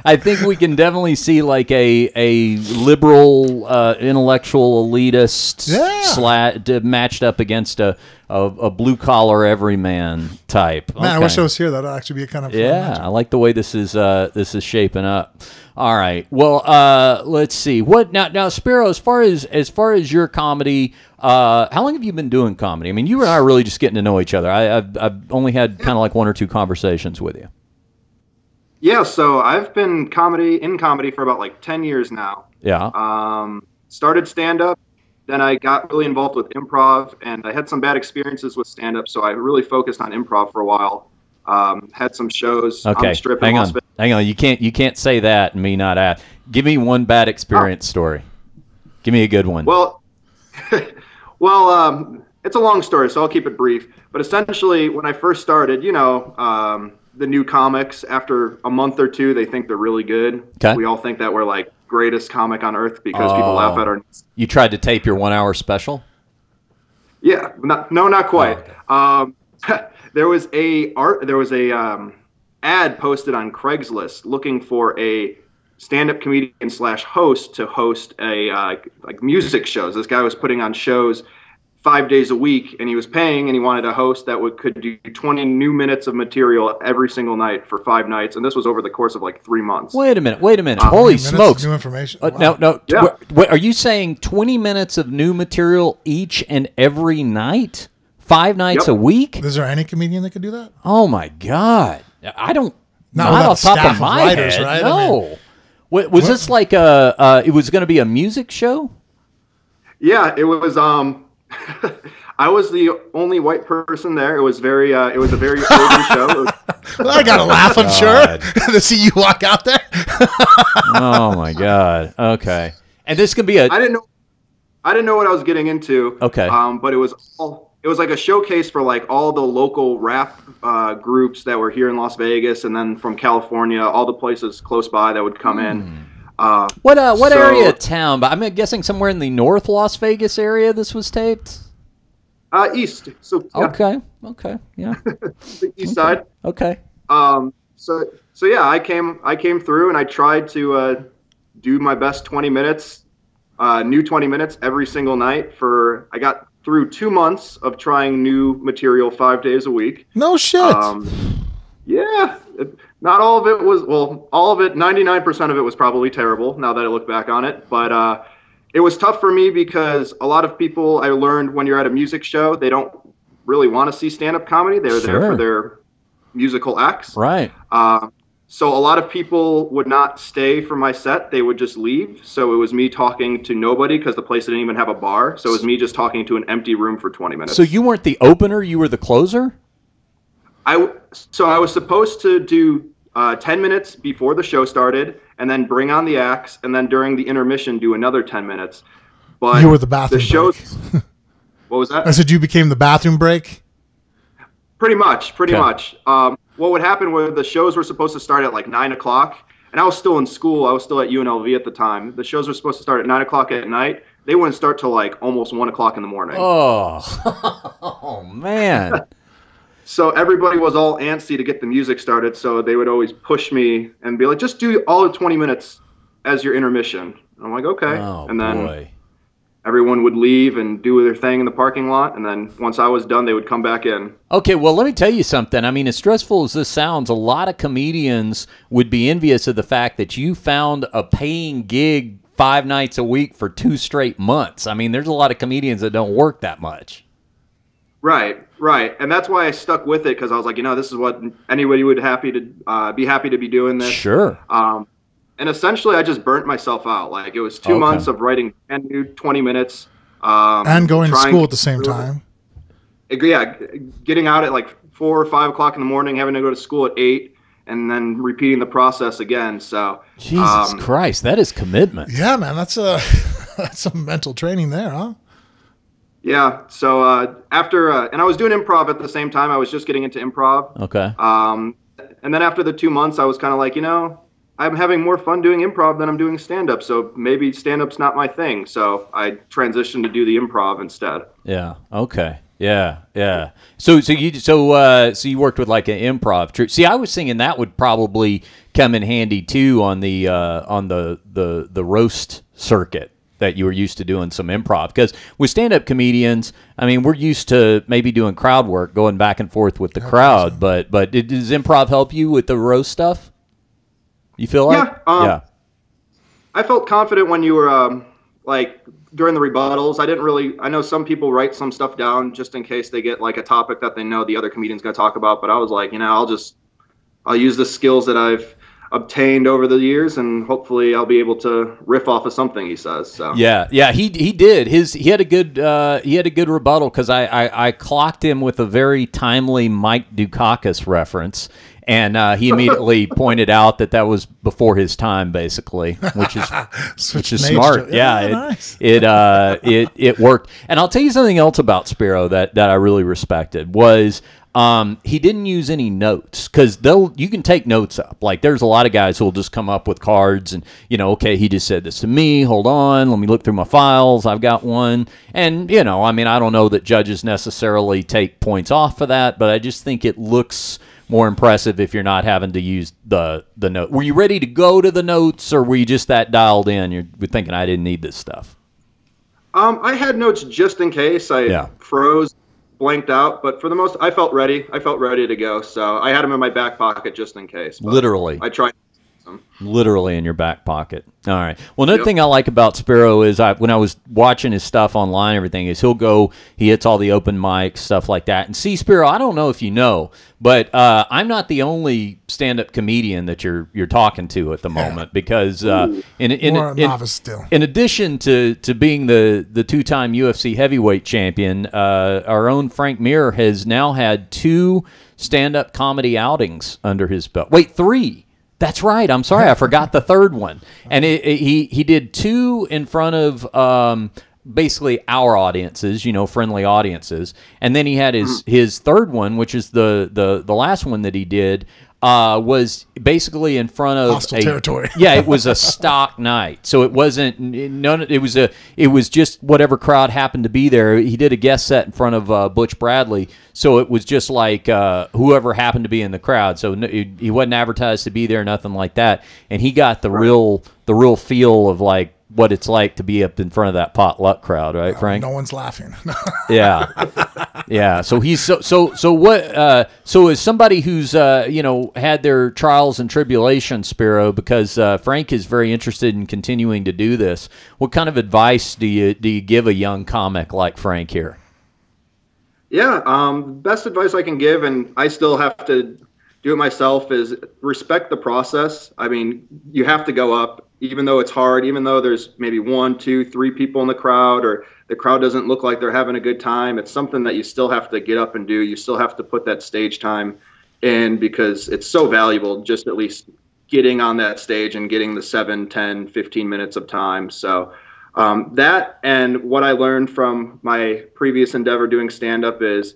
I think we can definitely see like a liberal, intellectual elitist matched up against a blue collar everyman type. Man, I wish I was here. That'd actually be a kind of fun match. I like the way this is shaping up. All right. Well, let's see. What now, Spiro? As far as your comedy, how long have you been doing comedy? I mean, you and I are really just getting to know each other. I've only had kind of like one or two conversations with you. Yeah, so I've been in comedy for about like 10 years now. Yeah. Started stand-up, then I got really involved with improv, and I had some bad experiences with stand-up, so I really focused on improv for a while. Had some shows on the Strip. Hang on. You can't say that and me not ask. Give me one bad experience story. Give me a good one. Well, it's a long story, so I'll keep it brief. But essentially, when I first started, the new comics, after a month or two, they think they're really good. Okay. We all think that we're like greatest comic on earth because people laugh at our... You tried to tape your 1 hour special? Yeah, not quite. Oh, okay. There was a ad posted on Craigslist looking for a stand-up comedian / host to host a like music shows. This guy was putting on shows 5 days a week, and he was paying, and he wanted a host that could do 20 new minutes of material every single night for 5 nights, and this was over the course of like 3 months. Wait a minute. Holy smokes. New information. Wow. No. Yeah. Are you saying 20 minutes of new material each and every night? 5 nights a week? Is there any comedian that could do that? Oh, my God. I don't. Not off without top staff of of my writers, head. right? No. Was this like it was going to be a music show? Yeah, it was. I was the only white person there. It was a very urban show. Well, I gotta laugh, I'm sure, to see you walk out there. Oh my God. Okay. And this could be I didn't know what I was getting into. Okay. But it was like a showcase for like all the local rap groups that were here in Las Vegas, and then from California, all the places close by that would come in. What area of town? But I'm guessing somewhere in the North Las Vegas area this was taped? East. So yeah. Okay. Yeah. The east side. Okay. So yeah, I came through, and I tried to do my best 20 minutes, new 20 minutes every single night I got through 2 months of trying new material 5 days a week. No shit. Yeah. Not all of it was, all of it, 99% of it was probably terrible now that I look back on it. But it was tough for me because a lot of people, I learned when you're at a music show, they don't really want to see stand-up comedy. They're there for their musical acts. Right. So a lot of people would not stay for my set. They would just leave. So it was me talking to nobody because the place didn't even have a bar. So it was me just talking to an empty room for 20 minutes. So you weren't the opener, you were the closer? I was supposed to do 10 minutes before the show started, and then bring on the acts, and then during the intermission do another 10 minutes. But you were the bathroom break. What was that? I said you became the bathroom break? Pretty much. What would happen was the shows were supposed to start at like 9 o'clock, and I was still in school. I was still at UNLV at the time. The shows were supposed to start at 9 o'clock at night. They wouldn't start till like almost 1 o'clock in the morning. Oh man. So everybody was all antsy to get the music started, so they would always push me and be like, just do all of 20 minutes as your intermission. And I'm like, okay. And then everyone would leave and do their thing in the parking lot, and then once I was done, they would come back in. Okay, well, let me tell you something. I mean, as stressful as this sounds, a lot of comedians would be envious of the fact that you found a paying gig 5 nights a week for 2 straight months. I mean, there's a lot of comedians that don't work that much. Right. And that's why I stuck with it, because I was like, this is what anybody would be happy to be doing this. Sure. And essentially, I just burnt myself out. Like, it was 2 months of writing brand new 20 minutes. And going to school at the same time. Yeah, getting out at like 4 or 5 o'clock in the morning, having to go to school at 8, and then repeating the process again. So Jesus Christ, that is commitment. Yeah, man, that's some mental training there, huh? Yeah. So after, and I was doing improv at the same time. I was just getting into improv. Okay. And then after the 2 months, I was kind of like, I'm having more fun doing improv than I'm doing stand-up. So maybe stand-up's not my thing. So I transitioned to do the improv instead. Yeah. Okay. Yeah. So you worked with like an improv troupe. See, I was thinking that would probably come in handy too on the roast circuit, that you were used to doing some improv. Because with stand-up comedians, I mean, we're used to maybe doing crowd work, going back and forth with the crowd. But does improv help you with the roast stuff? You feel like? Yeah. I felt confident when you were like during the rebuttals. I know some people write some stuff down just in case they get like a topic that they know the other comedian's going to talk about. But I was like, I'll use the skills that I've obtained over the years, and hopefully I'll be able to riff off of something he says. So yeah, he did. He had a good rebuttal, because I clocked him with a very timely Mike Dukakis reference, and he immediately pointed out that was before his time, basically, which is smart. Nice. It worked. And I'll tell you something else about Spiro that I really respected was, He didn't use any notes because you can take notes up. Like there's a lot of guys who will just come up with cards and, okay, he just said this to me. Hold on. Let me look through my files. I've got one. And, I mean, I don't know that judges necessarily take points off for that, but I just think it looks more impressive if you're not having to use the note. Were you ready to go to the notes or were you just that dialed in? You're thinking I didn't need this stuff. I had notes just in case I froze, blanked out, but for the most, I felt ready. I felt ready to go, so I had them in my back pocket just in case. Literally, I tried. Literally in your back pocket. All right. Well, another thing I like about Spiro is when I was watching his stuff online, everything is he hits all the open mics, stuff like that. And see, Spiro, I don't know if you know, but I'm not the only stand-up comedian that you're talking to at the moment because in addition to being the two-time UFC heavyweight champion, our own Frank Mir has now had 2 stand-up comedy outings under his belt. Wait, 3. That's right. I'm sorry. I forgot the third one. And he did 2 in front of basically our audiences, friendly audiences. And then he had his third one, which is the last one that he did, was basically in front of hostile territory. Yeah, it was a stock night, so it wasn't none. It was just whatever crowd happened to be there. He did a guest set in front of Butch Bradley, so it was just like whoever happened to be in the crowd. So he wasn't advertised to be there, nothing like that. And he got the real feel of like what it's like to be up in front of that potluck crowd, right, Frank? No one's laughing. Yeah. So he's so as somebody who's had their trials and tribulations, Spiro, because Frank is very interested in continuing to do this. What kind of advice do you give a young comic like Frank here? Yeah, best advice I can give, and I still have to do it myself, is respect the process. I mean, you have to go up, even though it's hard, even though there's maybe 1, 2, 3 people in the crowd, or the crowd doesn't look like they're having a good time. It's something that you still have to get up and do. You still have to put that stage time in because it's so valuable, just at least getting on that stage and getting the 7, 10, 15 minutes of time. So that, and what I learned from my previous endeavor doing stand-up is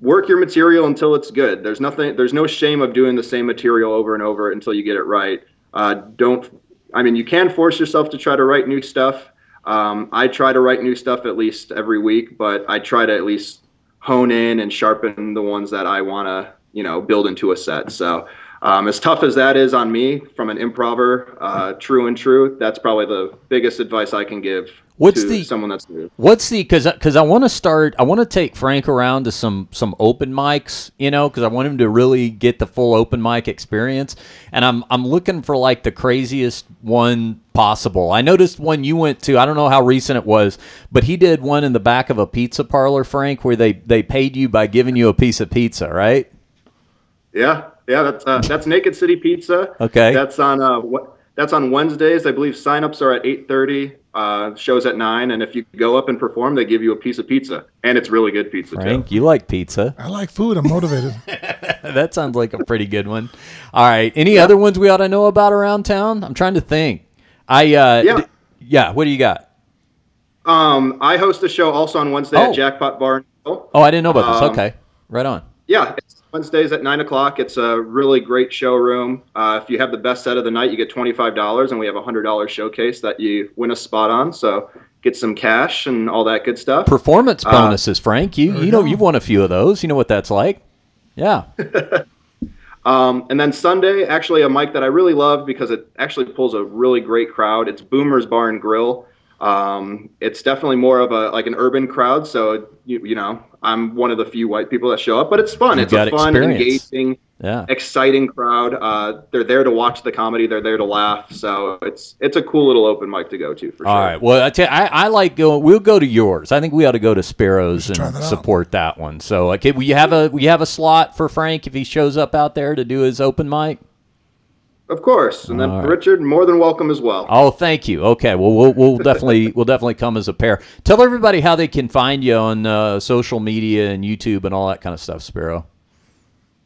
work your material until it's good. There's no shame of doing the same material over and over until you get it right. You can force yourself to try to write new stuff. I try to write new stuff at least every week, but I try to at least hone in and sharpen the ones that I want to, build into a set. So as tough as that is on me from an improver, true, that's probably the biggest advice I can give to someone that's new. Because I want to take Frank around to some open mics, because I want him to really get the full open mic experience. And I'm looking for like the craziest one possible. I noticed one you went to, I don't know how recent it was, but he did one in the back of a pizza parlor, Frank, where they paid you by giving you a piece of pizza, right? Yeah, that's Naked City Pizza. Okay. That's on Wednesdays. I believe signups are at 8:30. Shows at 9, and if you go up and perform, they give you a piece of pizza, and it's really good pizza. Frank, too. You like pizza? I like food. I'm motivated. That sounds like a pretty good one. All right, any other ones we ought to know about around town? I'm trying to think. What do you got? I host a show also on Wednesday at Jackpot Bar. Oh, I didn't know about this. Okay, right on. Yeah, it's Wednesdays at 9 o'clock. It's a really great showroom. If you have the best set of the night, you get $25, and we have a $100 showcase that you win a spot on. So get some cash and all that good stuff. Performance bonuses, Frank. You've won a few of those. You know what that's like. Yeah. And then Sunday, actually a mic that I really love because it actually pulls a really great crowd. It's Boomer's Bar and Grill. It's definitely more of an urban crowd. So, I'm one of the few white people that show up, but it's fun. It's a fun, engaging, exciting crowd. They're there to watch the comedy. They're there to laugh. So it's a cool little open mic to go to for sure. All right. Well, I like going. We'll go to yours. I think we ought to go to Spiro's and support that one. So, okay, will you have a slot for Frank if he shows up out there to do his open mic? Of course, and then Richard, more than welcome as well. Oh, thank you. Okay, well, we'll definitely come as a pair. Tell everybody how they can find you on social media and YouTube and all that kind of stuff, Spiro.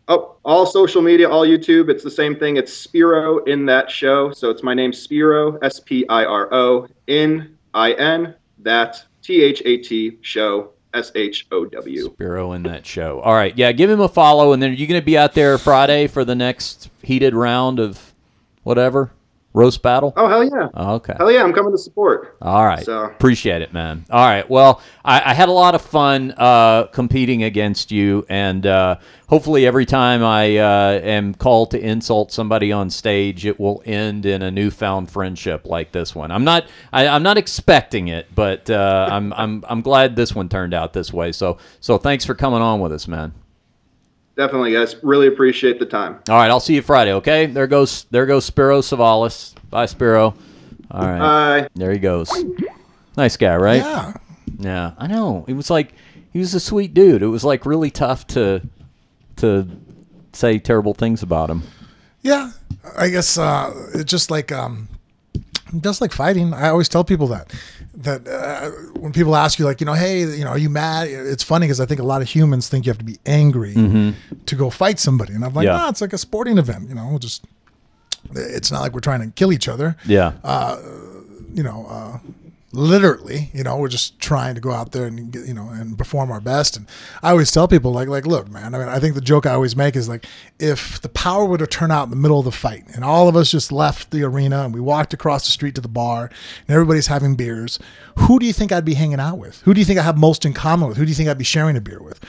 Oh, all social media, all YouTube. It's the same thing. It's Spiro in that show. So it's my name, Spiro, Spiro, in that THAT show SHOW. Spiro in that show. All right, yeah, give him a follow, and then are you going to be out there Friday for the next heated round of whatever? Roast battle? Oh, hell yeah. Oh, okay. Hell yeah, I'm coming to support. All right. So. Appreciate it, man. All right. Well, I had a lot of fun competing against you, and hopefully every time I am called to insult somebody on stage, it will end in a newfound friendship like this one. I'm not expecting it, but I'm glad this one turned out this way. So thanks for coming on with us, man. Definitely, guys. Really appreciate the time. All right, I'll see you Friday, okay? There goes Spiro Siavelis. Bye, Spiro. All right. Bye. There he goes. Nice guy, right? Yeah. Yeah, I know. It was like he was a sweet dude. It was like really tough to say terrible things about him. Yeah, I guess it's just like fighting. I always tell people that when people ask you, like, hey, are you mad? It's funny because I think a lot of humans think you have to be angry to go fight somebody, and I'm like, no, it's like a sporting event. It's not like we're trying to kill each other. Yeah. Literally, we're just trying to go out there and get, and perform our best. And I always tell people, like, look, man, I mean, I think the joke I always make is like, if the power were to turn out in the middle of the fight and all of us just left the arena and we walked across the street to the bar and everybody's having beers, who do you think I'd be hanging out with? Who do you think I have most in common with? Who do you think I'd be sharing a beer with?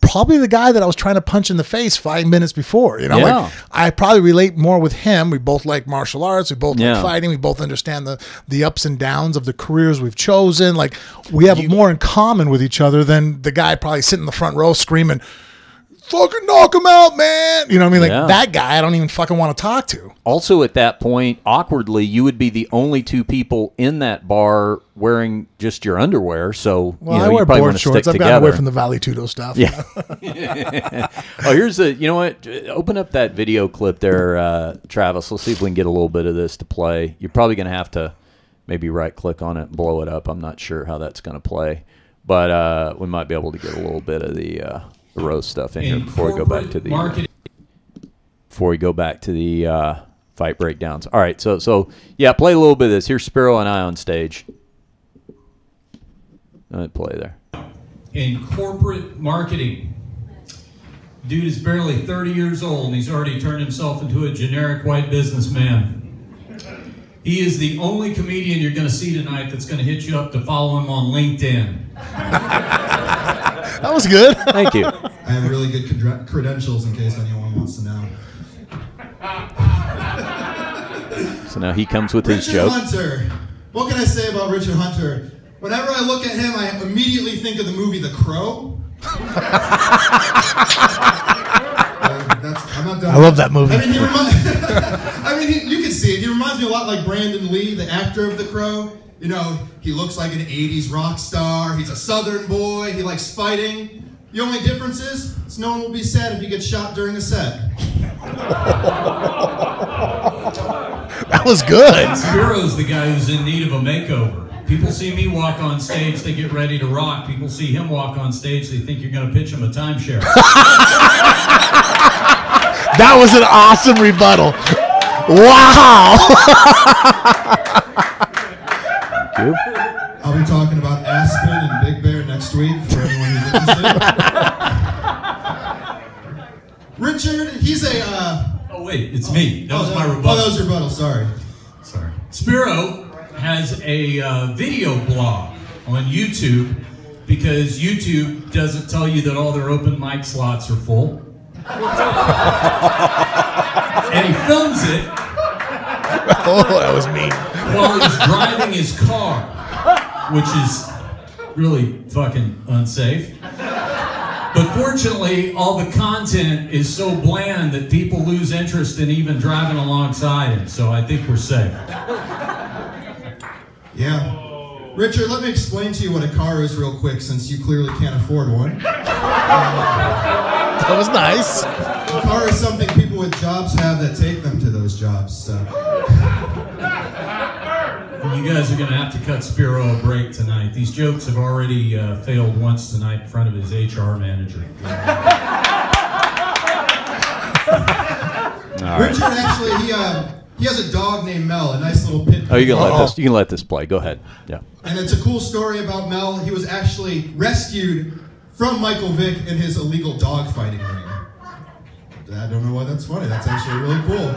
Probably the guy that I was trying to punch in the face 5 minutes before. Like, I probably relate more with him. We both like martial arts. We both like fighting. We both understand the ups and downs of the careers we've chosen. Like, we have more in common with each other than the guy probably sitting in the front row screaming, "Fucking knock him out, man!" You know what I mean? Like, that guy I don't even fucking want to talk to. Also, at that point, awkwardly, you would be the only two people in that bar wearing just your underwear. So, I wear board shorts. I've gotten away from the Valley Tudo stuff. Yeah. Oh, here's you know what? Open up that video clip there, Travis. Let's see if we can get a little bit of this to play. You're probably going to have to maybe right-click on it and blow it up. I'm not sure how that's going to play. But we might be able to get a little bit of the roast stuff in here before we go back to the fight breakdowns. All right, so yeah, play a little bit of this. Here's Spiro and I on stage. Let me play there. In corporate marketing, dude is barely 30 years old and he's already turned himself into a generic white businessman. He is the only comedian you're going to see tonight that's going to hit you up to follow him on LinkedIn. That was good. Thank you. I have really good credentials in case anyone wants to know. So now he comes with his Richard joke. Hunter. What can I say about Richard Hunter? Whenever I look at him, I immediately think of the movie The Crow. I'm not done. I love that movie. I mean, you can see it. He reminds me a lot like Brandon Lee, the actor of The Crow. He looks like an 80s rock star. He's a Southern boy. He likes fighting. The only difference is no one will be sad if he gets shot during a set. That was good. Spiro's the guy who's in need of a makeover. People see me walk on stage, they get ready to rock. People see him walk on stage, they think you're going to pitch him a timeshare. That was an awesome rebuttal. Wow. Thank you. I'll be talking about Aspen and Big Bear next week for anyone who's interested. Richard, he's a... Oh, wait, it's me. That was my rebuttal. Oh, that was your rebuttal, sorry. Spiro has a video blog on YouTube because YouTube doesn't tell you that all their open mic slots are full. And he films it. Oh, that was mean. While he's driving his car, which is really fucking unsafe. But fortunately, all the content is so bland that people lose interest in even driving alongside him. So I think we're safe. Yeah. Richard, let me explain to you what a car is real quick, since you clearly can't afford one. That was nice. A car is something people with jobs have that take them to those jobs. So. You guys are going to have to cut Spiro a break tonight. These jokes have already failed once tonight in front of his HR manager. Richard, actually, he has a dog named Mel, a nice little pit bull. Oh, you can let this play. Go ahead. Yeah. And it's a cool story about Mel. He was actually rescued from Michael Vick in his illegal dog fighting ring. I don't know why that's funny. That's actually really cool.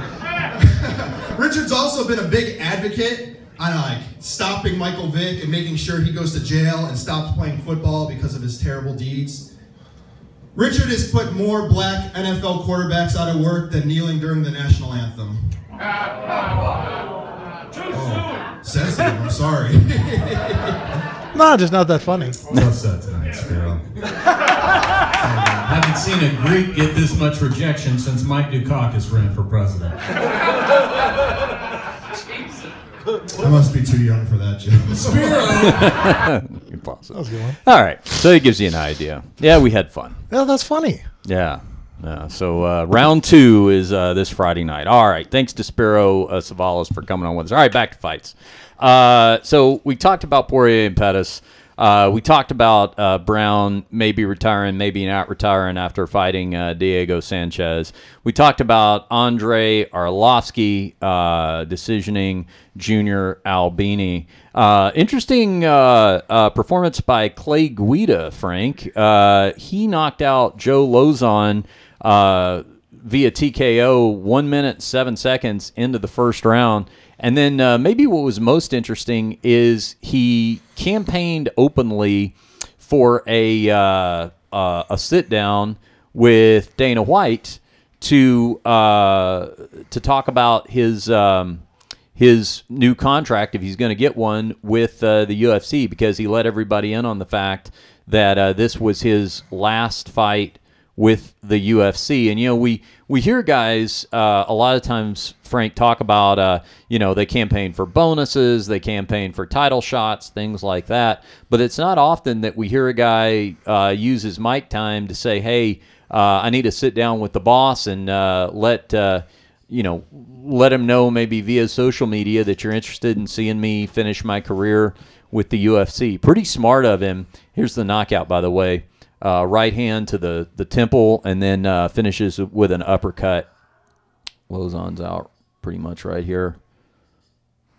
Richard's also been a big advocate on like stopping Michael Vick and making sure he goes to jail and stops playing football because of his terrible deeds. Richard has put more black NFL quarterbacks out of work than kneeling during the national anthem. Oh, sensitive, I'm sorry. No, just not that funny. What's that tonight, Spiro? Haven't seen a Greek get this much rejection since Mike Dukakis ran for president. I must be too young for that, Jim. Spiro! That was a good one. All right, so it gives you an idea. Yeah, we had fun. Yeah, that's funny. Yeah. So round 2 is this Friday night. All right. Thanks to Spiro Siavelis for coming on with us. All right, back to fights. So we talked about Poirier and Pettis. We talked about Brown maybe retiring, maybe not retiring after fighting Diego Sanchez. We talked about Andre Arlovsky decisioning Junior Albini. Interesting performance by Clay Guida, Frank. He knocked out Joe Lozon via TKO 1 minute 7 seconds into the first round. And then maybe what was most interesting is he campaigned openly for a sit down with Dana White to talk about his new contract, if he's going to get one, with the UFC, because he let everybody in on the fact that this was his last fight with the UFC. And, you know, we hear guys a lot of times, Frank, talk about, they campaign for bonuses, they campaign for title shots, things like that. But it's not often that we hear a guy use his mic time to say, hey, I need to sit down with the boss and let him know maybe via social media that you're interested in seeing me finish my career with the UFC. Pretty smart of him. Here's the knockout, by the way. Right hand to the temple, and then finishes with an uppercut. Lozon's out pretty much right here.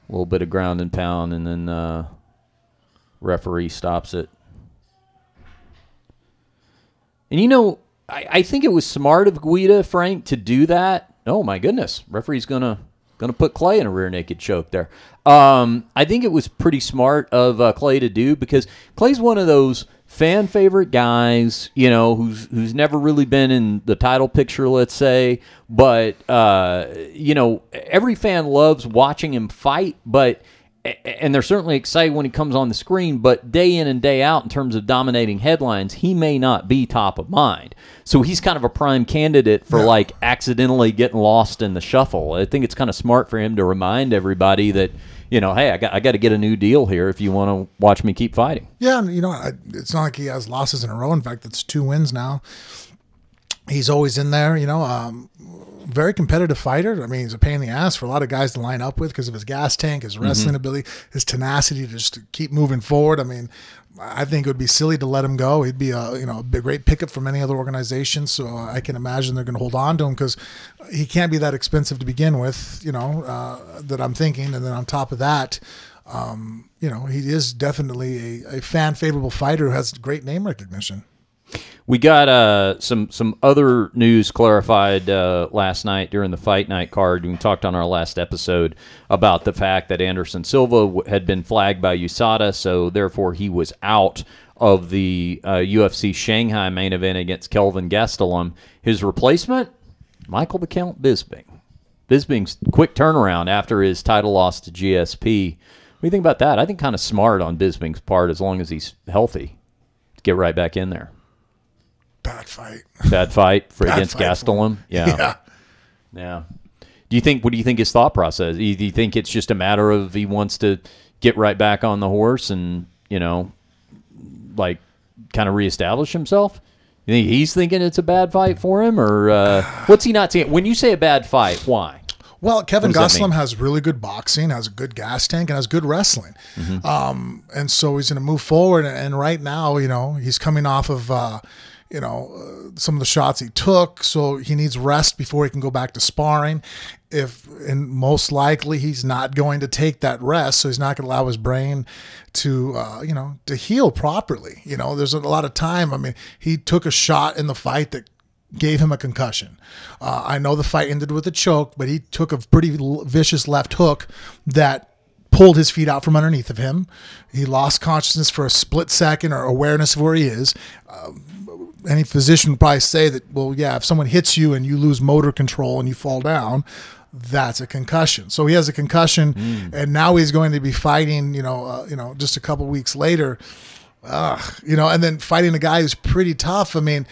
A little bit of ground and pound, and then referee stops it. And, I think it was smart of Guida, Frank, to do that. Oh, my goodness. Referee's going to put Clay in a rear naked choke there. I think it was pretty smart of Clay to do, because Clay's one of those fan favorite guys, who's never really been in the title picture, let's say, but every fan loves watching him fight, and they're certainly excited when he comes on the screen, but day in and day out in terms of dominating headlines, he may not be top of mind. So he's kind of a prime candidate for accidentally getting lost in the shuffle. I think it's kind of smart for him to remind everybody that, hey, I got to get a new deal here if you want to watch me keep fighting. Yeah, and it's not like he has losses in a row. In fact, it's 2 wins now. He's always in there, very competitive fighter. I mean, he's a pain in the ass for a lot of guys to line up with because of his gas tank, his wrestling ability, his tenacity to just keep moving forward. I mean, I think it would be silly to let him go. He'd be a great pickup from any other organization. So I can imagine they're going to hold on to him because he can't be that expensive to begin with, that I'm thinking. And then on top of that, he is definitely a fan favorable fighter who has great name recognition. We got some other news clarified last night during the Fight Night card. We talked on our last episode about the fact that Anderson Silva had been flagged by USADA, so therefore he was out of the UFC Shanghai main event against Kelvin Gastelum. His replacement, Michael the Count Bisping. Bisping's quick turnaround after his title loss to GSP. What do you think about that? I think kind of smart on Bisping's part, as long as he's healthy, to get right back in there. Bad fight. Against Gastelum. Yeah. What do you think his thought process? Do you think it's just a matter of he wants to get right back on the horse and, kind of reestablish himself? You think he's thinking it's a bad fight for him, or what's he not seeing? When you say a bad fight, why? Well, Kevin Gastelum has really good boxing, has a good gas tank, and has good wrestling. And so he's going to move forward. And right now, he's coming off of some of the shots he took, so he needs rest before he can go back to sparring. and most likely he's not going to take that rest, so he's not going to allow his brain to to heal properly. There's a lot of time. I mean, he took a shot in the fight that gave him a concussion. I know the fight ended with a choke, but he took a pretty vicious left hook that pulled his feet out from underneath of him. He lost consciousness for a split second, or awareness of where he is. Any physician would probably say that, well, yeah, if someone hits you and you lose motor control and you fall down, that's a concussion. So he has a concussion, and now he's going to be fighting, just a couple weeks later, and then fighting a guy who's pretty tough. I mean,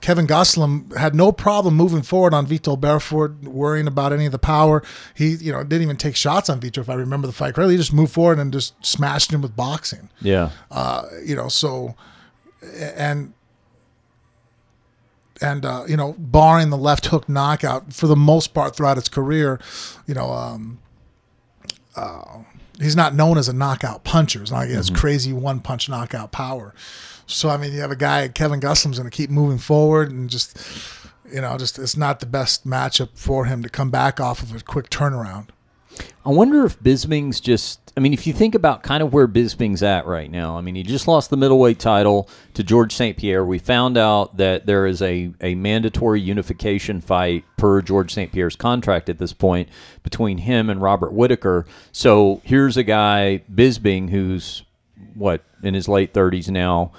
Kevin Gastelum had no problem moving forward on Vitor Belfort, worrying about any of the power. He, didn't even take shots on Vitor, if I remember the fight correctly. He just moved forward and just smashed him with boxing. Yeah. Barring the left hook knockout, for the most part throughout his career, he's not known as a knockout puncher. It's not like he has crazy one-punch knockout power. So, I mean, you have a guy, Kevin Gastelum's going to keep moving forward, and just it's not the best matchup for him to come back off of a quick turnaround. I wonder if Bisping's if you think about kind of where Bisping's at right now, I mean, he just lost the middleweight title to George St. Pierre. We found out that there is a mandatory unification fight per George St. Pierre's contract at this point between him and Robert Whittaker. So here's a guy, Bisping, who's, in his late 30s now.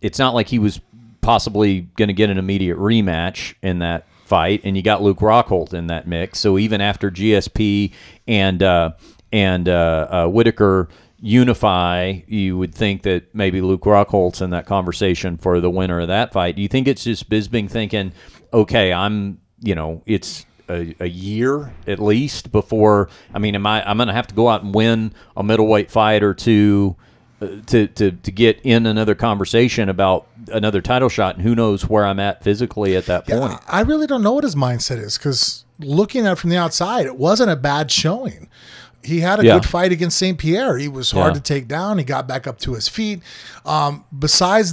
It's not like he was possibly going to get an immediate rematch in that fight, and you got Luke Rockhold in that mix. So even after GSP and Whittaker unify, you would think that maybe Luke Rockhold's in that conversation for the winner of that fight. Do you think it's just Bisping thinking, okay, it's a year at least before, I'm going to have to go out and win a middleweight fight or two to get in another conversation about another title shot, and who knows where I'm at physically at that point. I really don't know what his mindset is, because looking at it from the outside, it wasn't a bad showing. He had a good fight against St. Pierre. He was hard to take down. He got back up to his feet. Besides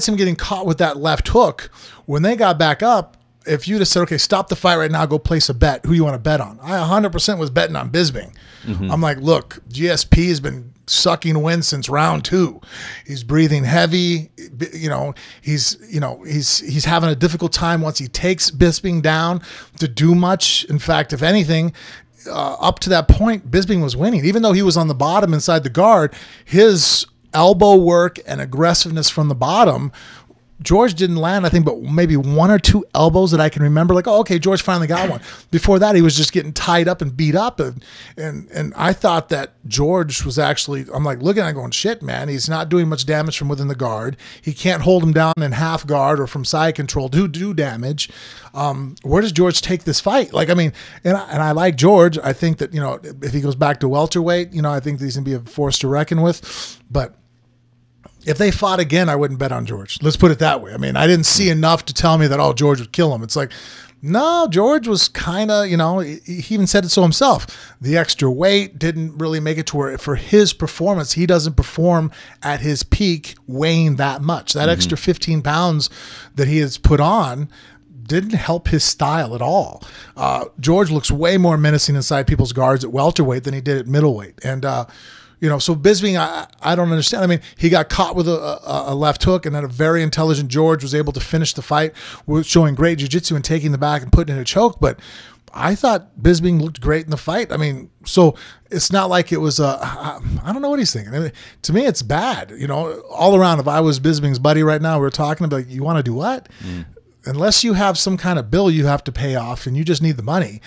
him getting caught with that left hook, when they got back up, if you'd have said, okay, stop the fight right now, go place a bet, who do you want to bet on? I 100% was betting on Bisping. I'm like, look, GSP has been sucking wind since round 2. He's breathing heavy. He's having a difficult time once he takes Bisping down to do much. In fact, if anything, up to that point, Bisping was winning. Even though he was on the bottom inside the guard, his elbow work and aggressiveness from the bottom, George didn't land, I think, but maybe 1 or 2 elbows that I can remember. Like, oh, okay, George finally got one. Before that, he was just getting tied up and beat up. And I thought that George was actually, I'm like looking at it going, shit, man, he's not doing much damage from within the guard. He can't hold him down in half guard or from side control to do damage. Where does George take this fight? And I like George. I think that, if he goes back to welterweight, I think he's going to be a force to reckon with. But if they fought again, I wouldn't bet on George. Let's put it that way. I mean, I didn't see enough to tell me that, oh, George would kill him. It's like, no, George was kind of, he even said it so himself. The extra weight didn't really make it to where, for his performance, he doesn't perform at his peak weighing that much. That extra 15 pounds that he has put on didn't help his style at all. George looks way more menacing inside people's guards at welterweight than he did at middleweight. And, so Bisping, I don't understand. I mean, he got caught with a left hook, and then a very intelligent George was able to finish the fight, showing great jiu-jitsu and taking the back and putting in a choke. But I thought Bisping looked great in the fight. I mean, so it's not like it was I don't know what he's thinking. I mean, to me, it's bad. All around, if I was Bisping's buddy right now, we're talking about, you want to do what? Unless you have some kind of bill you have to pay off and you just need the money,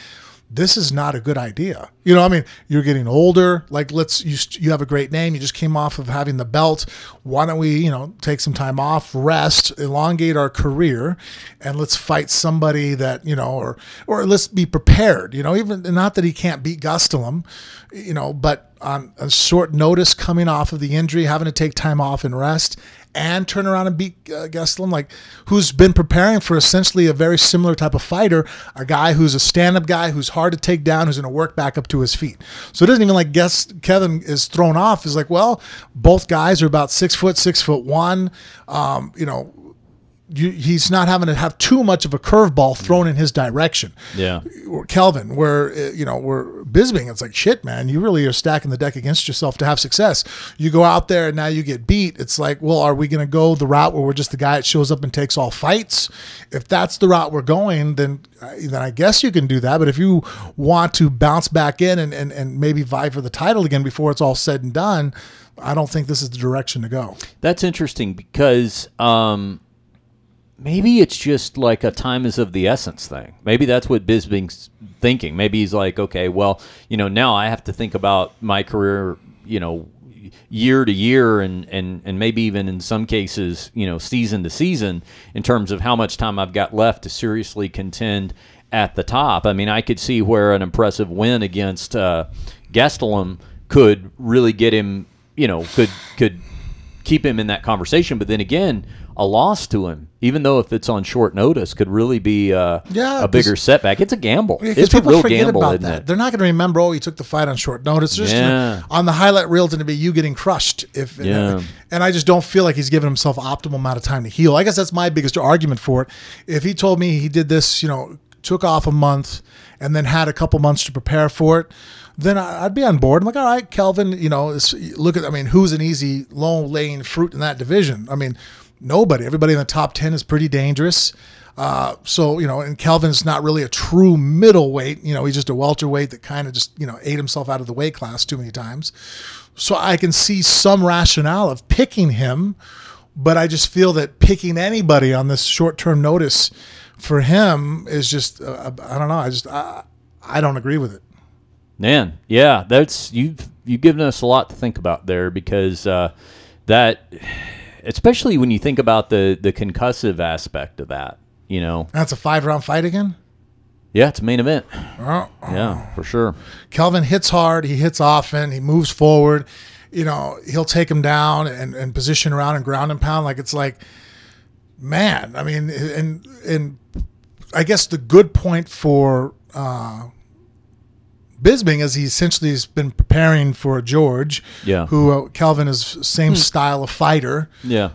this is not a good idea. You're getting older. Like, you have a great name. You just came off of having the belt. Why don't we, take some time off, rest, elongate our career, and let's fight somebody that, or let's be prepared, even not that he can't beat Gastelum, but on a short notice coming off of the injury, having to take time off and rest and turn around and beat Gastelum, who's been preparing for essentially a very similar type of fighter, a guy who's a stand-up guy, who's hard to take down, who's going to work back up to his feet. So it isn't even Kevin is thrown off. It's like, well, both guys are about 6 foot, 6'1". he's not having to have too much of a curveball thrown in his direction. Yeah. Or Kelvin, where where Bisping, it's like, shit, man, you really are stacking the deck against yourself to have success. You go out there and now you get beat. It's like, well, are we going to go the route where we're just the guy that shows up and takes all fights? If that's the route we're going, then I guess you can do that. But if you want to bounce back in and maybe vie for the title again before it's all said and done, I don't think this is the direction to go. That's interesting because maybe it's just like a time is of the essence thing. Maybe that's what Bisping's thinking. Maybe he's like, okay, well, now I have to think about my career, year to year and maybe even in some cases, season to season in terms of how much time I've got left to seriously contend at the top. I mean, I could see where an impressive win against Gastelum could really get him, could keep him in that conversation. But then again, a loss to him, even though if it's on short notice, could really be a bigger setback. It's a gamble. It's a real gamble, isn't it? They're not going to remember, he took the fight on short notice. Just on the highlight reel, it's going to be you getting crushed. And I just don't feel like he's given himself optimal amount of time to heal. I guess that's my biggest argument for it. If he told me he did this, took off a month and then had a couple months to prepare for it, then I'd be on board. I'm like, all right, Kelvin, who's an easy, low-laying fruit in that division? I mean, nobody. Everybody in the top 10 is pretty dangerous. And Kelvin's not really a true middleweight. He's just a welterweight that kind of just, ate himself out of the weight class too many times. So I can see some rationale of picking him, but I just feel that picking anybody on this short-term notice for him is just, I don't know. I don't agree with it. Man, yeah, you've given us a lot to think about there because that, especially when you think about the concussive aspect of that, That's a 5-round fight again? Yeah, it's a main event. Yeah, for sure. Kelvin hits hard. He hits often. He moves forward. He'll take him down and position around and ground and pound. Like, it's like, man, I mean, and I guess the good point for Bisping is he essentially has been preparing for George, who Kelvin is same style of fighter. Yeah.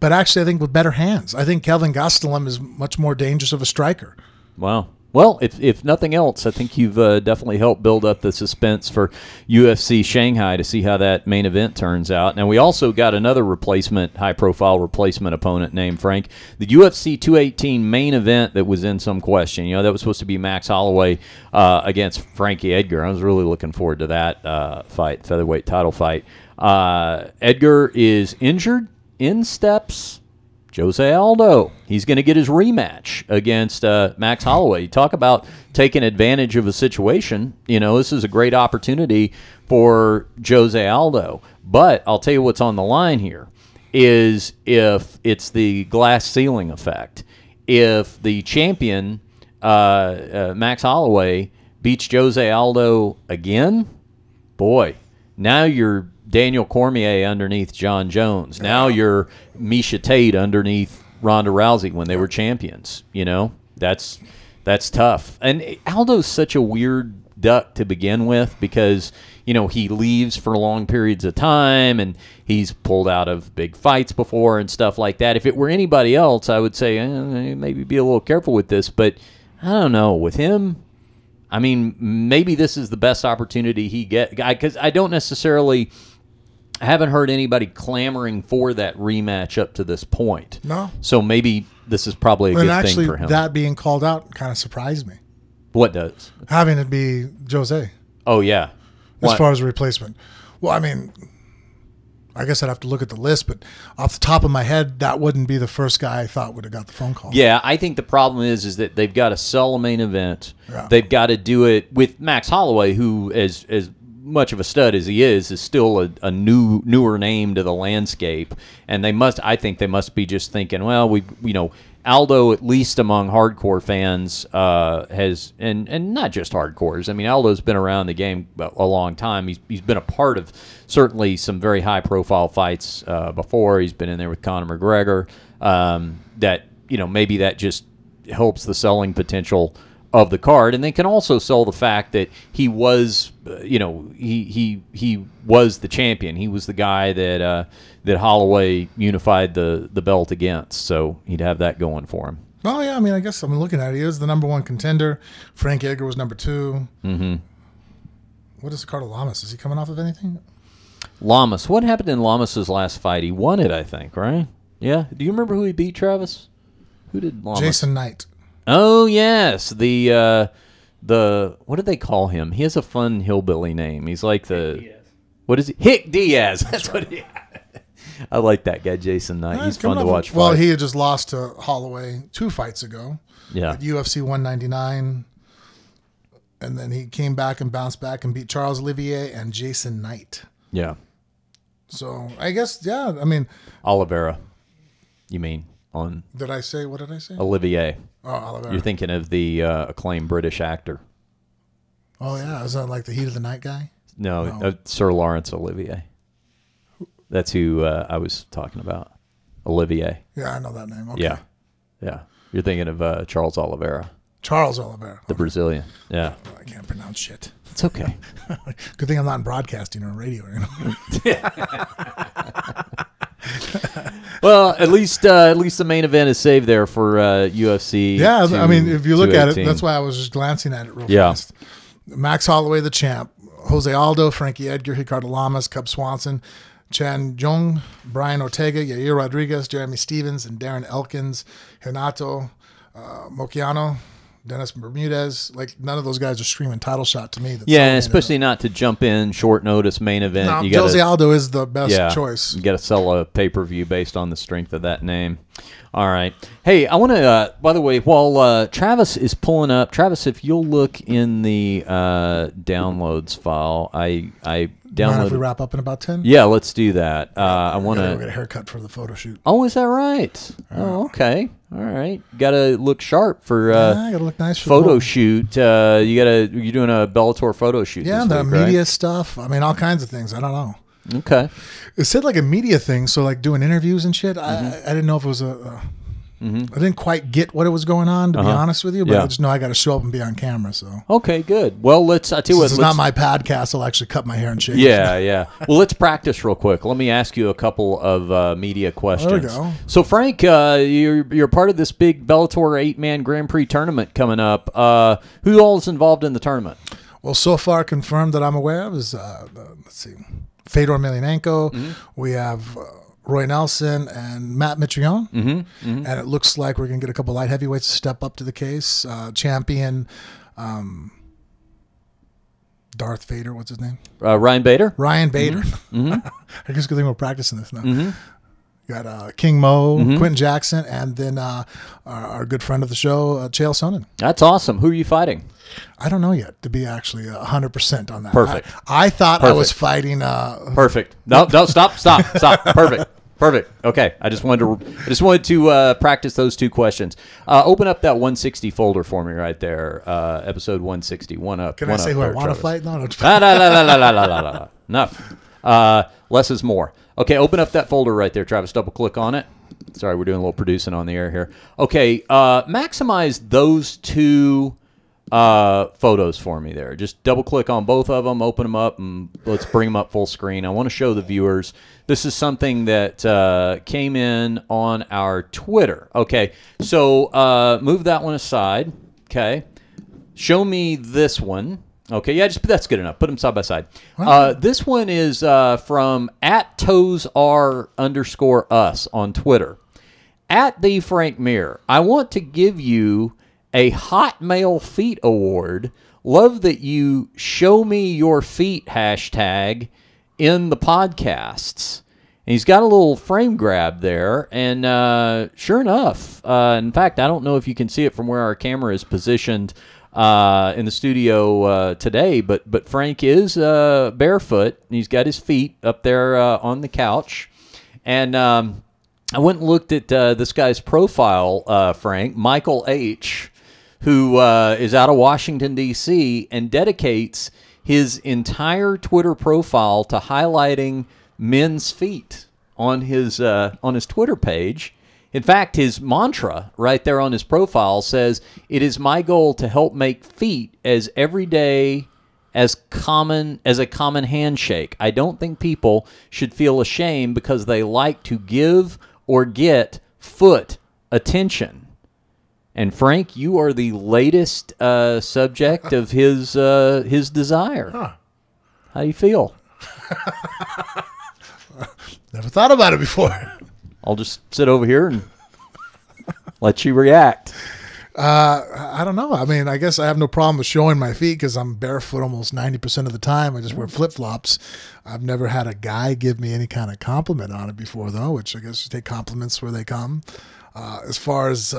But actually I think with better hands. I think Kelvin Gastelum is much more dangerous of a striker. Wow. Well, if nothing else, I think you've definitely helped build up the suspense for UFC Shanghai to see how that main event turns out. Now, we also got another high-profile replacement opponent named Frank. The UFC 218 main event that was in some question. That was supposed to be Max Holloway against Frankie Edgar. I was really looking forward to that fight, featherweight title fight. Edgar is injured. In steps Jose Aldo. He's going to get his rematch against Max Holloway. Talk about taking advantage of a situation. This is a great opportunity for Jose Aldo. But I'll tell you what's on the line here is if it's the glass ceiling effect. If the champion, Max Holloway, beats Jose Aldo again, boy, now you're Daniel Cormier underneath John Jones. Now you're Misha Tate underneath Ronda Rousey when they were champions. That's tough. And Aldo's such a weird duck to begin with because, he leaves for long periods of time and he's pulled out of big fights before and stuff like that. If it were anybody else, I would say maybe be a little careful with this. But I don't know. With him, I mean, maybe this is the best opportunity he gets. Because I don't necessarily... I haven't heard anybody clamoring for that rematch up to this point. No. So maybe this is probably a good thing for him. That being called out kind of surprised me. What does? Having it be Jose. Oh, yeah. As far as a replacement. Well, I mean, I guess I'd have to look at the list, but off the top of my head, that wouldn't be the first guy I thought would have got the phone call. Yeah, I think the problem is that they've got to sell a main event. Yeah. They've got to do it with Max Holloway, who, as much of a stud as he is still a newer name to the landscape, and I think they must be just thinking, well, Aldo, at least among hardcore fans, has and not just hardcores. I mean, Aldo's been around the game a long time. He's been a part of certainly some very high profile fights before. He's been in there with Conor McGregor. That maybe that just helps the selling potential of the card, and they can also sell the fact that he was, he was the champion. He was the guy that that Holloway unified the belt against, so he'd have that going for him. Oh yeah, I mean, I guess I'm looking at it. He is the #1 contender. Frank Edgar was #2. Mm-hmm. What is Ricardo Lamas? Is he coming off of anything? Lamas. What happened in Lamas's last fight? He won it, I think, right? Yeah. Do you remember who he beat, Travis? Who did Lamas? Jason Knight. Oh yes, the what do they call him? He has a fun hillbilly name. He's like what is he? Hick Diaz. That's right. What he. I like that guy, Jason Knight. He's fun to watch. Well, he had just lost to Holloway 2 fights ago. Yeah. At UFC 199, and then he came back and bounced back and beat Charles Olivier and Jason Knight. Yeah. So I guess I mean Oliveira. You mean on? Did I say what did I say? Olivier. Oh, Oliveira. You're thinking of the acclaimed British actor. Oh yeah, is that like the Heat of the Night guy? No. Sir Lawrence Olivier. That's who I was talking about. Olivier. Yeah, I know that name. Okay. Yeah. Yeah. You're thinking of Charles Oliveira. Charles Oliveira. The Brazilian. Yeah. Oh, I can't pronounce shit. It's okay. Good thing I'm not in broadcasting or radio. Well, at least the main event is saved there for UFC. Yeah, I mean, if you look at it, 218. that's why I was just glancing at it real fast. Max Holloway, the champ. Jose Aldo, Frankie Edgar, Ricardo Lamas, Cub Swanson, Chan Jung, Brian Ortega, Yair Rodriguez, Jeremy Stevens, and Darren Elkins, Renato Mochiano, Dennis Bermudez. Like, none of those guys are screaming title shot to me. Yeah, especially not to jump in short notice main event. No, Jose Aldo is the best choice. You got to sell a pay-per-view based on the strength of that name. All right. Hey, I want to, by the way, while Travis is pulling up, Travis, if you'll look in the downloads file, I downloaded. Mind if we wrap up in about 10? Yeah, let's do that. I want to get a haircut for the photo shoot. Oh, is that right? Oh, okay. All right. Got to look sharp for I got to look nice for photo shoot. You're doing a Bellator photo shoot. Yeah, this the week, media right? stuff. I mean, all kinds of things. I don't know. Okay. It said like a media thing, so like doing interviews and shit. I didn't know if it was I didn't quite get what it was going on, to be honest with you, but I just know I got to show up and be on camera. So okay, good. Well, I tell you what. It's not my podcast. I'll actually cut my hair and shave. Yeah. Well, let's practice real quick. Let me ask you a couple of media questions. There we go. So, Frank, you're part of this big Bellator 8-man Grand Prix tournament coming up. Who all is involved in the tournament? Well, so far confirmed that I'm aware of is let's see, Fedor Emelianenko. We have Roy Nelson and Matt Mitrione. And it looks like we're going to get a couple light heavyweights to step up to the case. Champion Darth Vader, what's his name? Ryan Bader. Ryan Bader. I guess good thing we're practicing this now. Got King Mo, Quentin Jackson, and then our good friend of the show, Chael Sonnen. That's awesome. Who are you fighting? I don't know yet, to be actually 100% on that. Perfect. I thought I was fighting. Perfect. No, stop. Perfect. Okay. I just wanted to practice those two questions. Open up that 160 folder for me right there. Episode 160. One up. Can I say who I want to fight? No. Enough. Less is more. Okay. Open up that folder right there, Travis. Double click on it. Sorry, we're doing a little producing on the air here. Okay. Maximize those two photos for me there. Just double click on both of them, open them up, and let's bring them up full screen. I want to show the viewers. This is something that came in on our Twitter. Okay, so move that one aside. Okay, show me this one. Okay, yeah, that's good enough. Put them side by side. This one is from @ToesR_us on Twitter. @TheFrankMir. I want to give you a Hot Male Feet Award. Love that you show me your feet hashtag in the podcasts. And he's got a little frame grab there, and sure enough, in fact, I don't know if you can see it from where our camera is positioned in the studio today, but Frank is barefoot, and he's got his feet up there on the couch. And I went and looked at this guy's profile, Frank, Michael H., who is out of Washington, D.C., and dedicates his entire Twitter profile to highlighting men's feet on his Twitter page. In fact, his mantra right there on his profile says, "It is my goal to help make feet as everyday as a common handshake. I don't think people should feel ashamed because they like to give or get foot attention." And Frank, you are the latest subject of his desire. Huh. How do you feel? Never thought about it before. I'll just sit over here and let you react. I don't know. I mean, I guess I have no problem with showing my feet because I'm barefoot almost 90% of the time. I just wear flip-flops. I've never had a guy give me any kind of compliment on it before, though, which I guess you take compliments where they come. As far as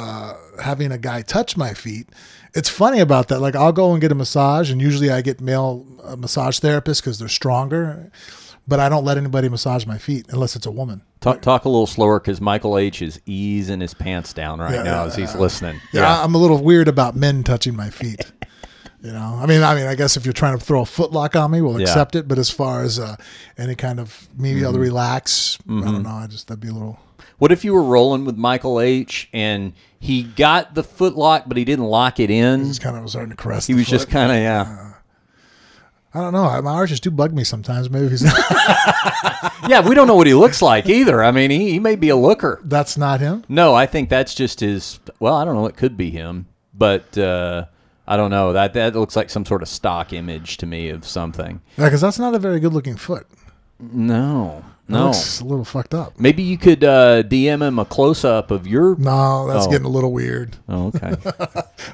having a guy touch my feet, it's funny about that. Like, I'll go and get a massage, and usually I get male massage therapists because they're stronger, but I don't let anybody massage my feet unless it's a woman. Talk a little slower because Michael H. is easing his pants down right now as he's listening. Yeah, I'm a little weird about men touching my feet. You know, I mean, I guess if you're trying to throw a footlock on me, we'll accept it. But as far as any kind of maybe I'll relax, I don't know. That'd be a little. What if you were rolling with Michael H. and he got the footlock, but he didn't lock it in? He just kind of was starting to caress. He was just kind of I don't know. My arches do bug me sometimes. Maybe he's. Yeah, we don't know what he looks like either. I mean, he may be a looker. That's not him? No, I think that's just his. Well, I don't know. It could be him, but I don't know. That looks like some sort of stock image to me of something. Yeah, because that's not a very good-looking foot. No. It looks a little fucked up. Maybe you could DM him a close-up of your... No, that's getting a little weird. Oh, okay.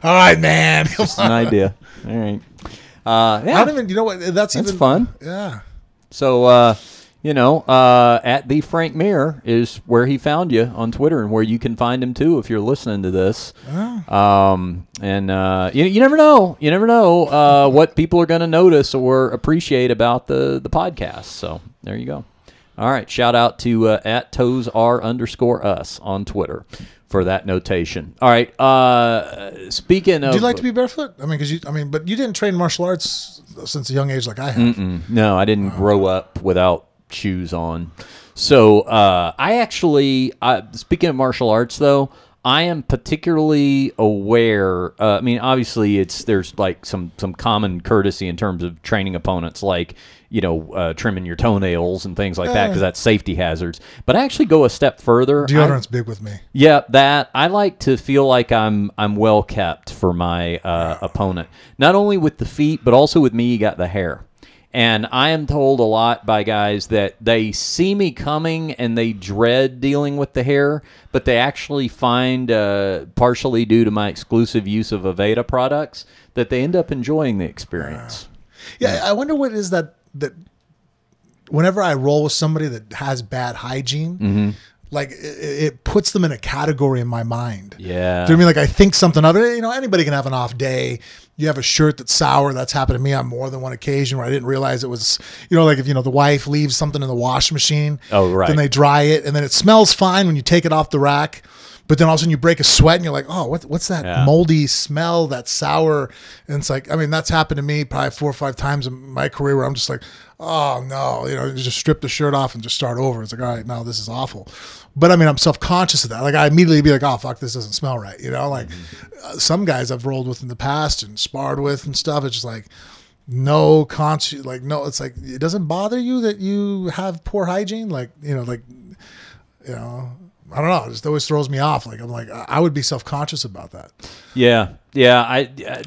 All right, man. Just an idea. All right. I don't even... You know what? That's fun. Yeah. So, at the Frank Mir is where he found you on Twitter and where you can find him, too, if you're listening to this. Oh. You never know. You never know what people are going to notice or appreciate about the podcast. So, there you go. All right, shout out to at @toesr_us on Twitter for that notation. All right, speaking of, do you like to be barefoot? I mean, but you didn't train martial arts since a young age like I have. No, I didn't grow up without shoes on. So I actually, speaking of martial arts though, I am particularly aware. I mean, obviously, there's like some common courtesy in terms of training opponents, like trimming your toenails and things like that, because that's safety hazards. But I actually go a step further. Deodorant's big with me. Yeah, that I like to feel like I'm well kept for my opponent, not only with the feet, but also with me. You got the hair. And I am told a lot by guys that they see me coming and they dread dealing with the hair, but they actually find, partially due to my exclusive use of Aveda products, that they end up enjoying the experience. Yeah, I wonder what it is that whenever I roll with somebody that has bad hygiene, like it puts them in a category in my mind. Yeah. Do you know what I mean? Like I think something of it. Anybody can have an off day. You have a shirt that's sour. That's happened to me on more than one occasion where I didn't realize it was, like if, the wife leaves something in the wash machine. Oh, right. Then they dry it and then it smells fine when you take it off the rack. But then all of a sudden you break a sweat and you're like, oh, what's that moldy smell, that sour? And it's like, that's happened to me probably 4 or 5 times in my career where I'm just like, oh, no, just strip the shirt off and just start over. It's like, all right, no, this is awful. But I'm self-conscious of that. Like I immediately be like, oh, fuck, this doesn't smell right. Some guys I've rolled with in the past and sparred with and stuff. It's just like, no conscious, like, no, it's like, it doesn't bother you that you have poor hygiene. I don't know. It just always throws me off. Like I'm like, I would be self-conscious about that. Yeah.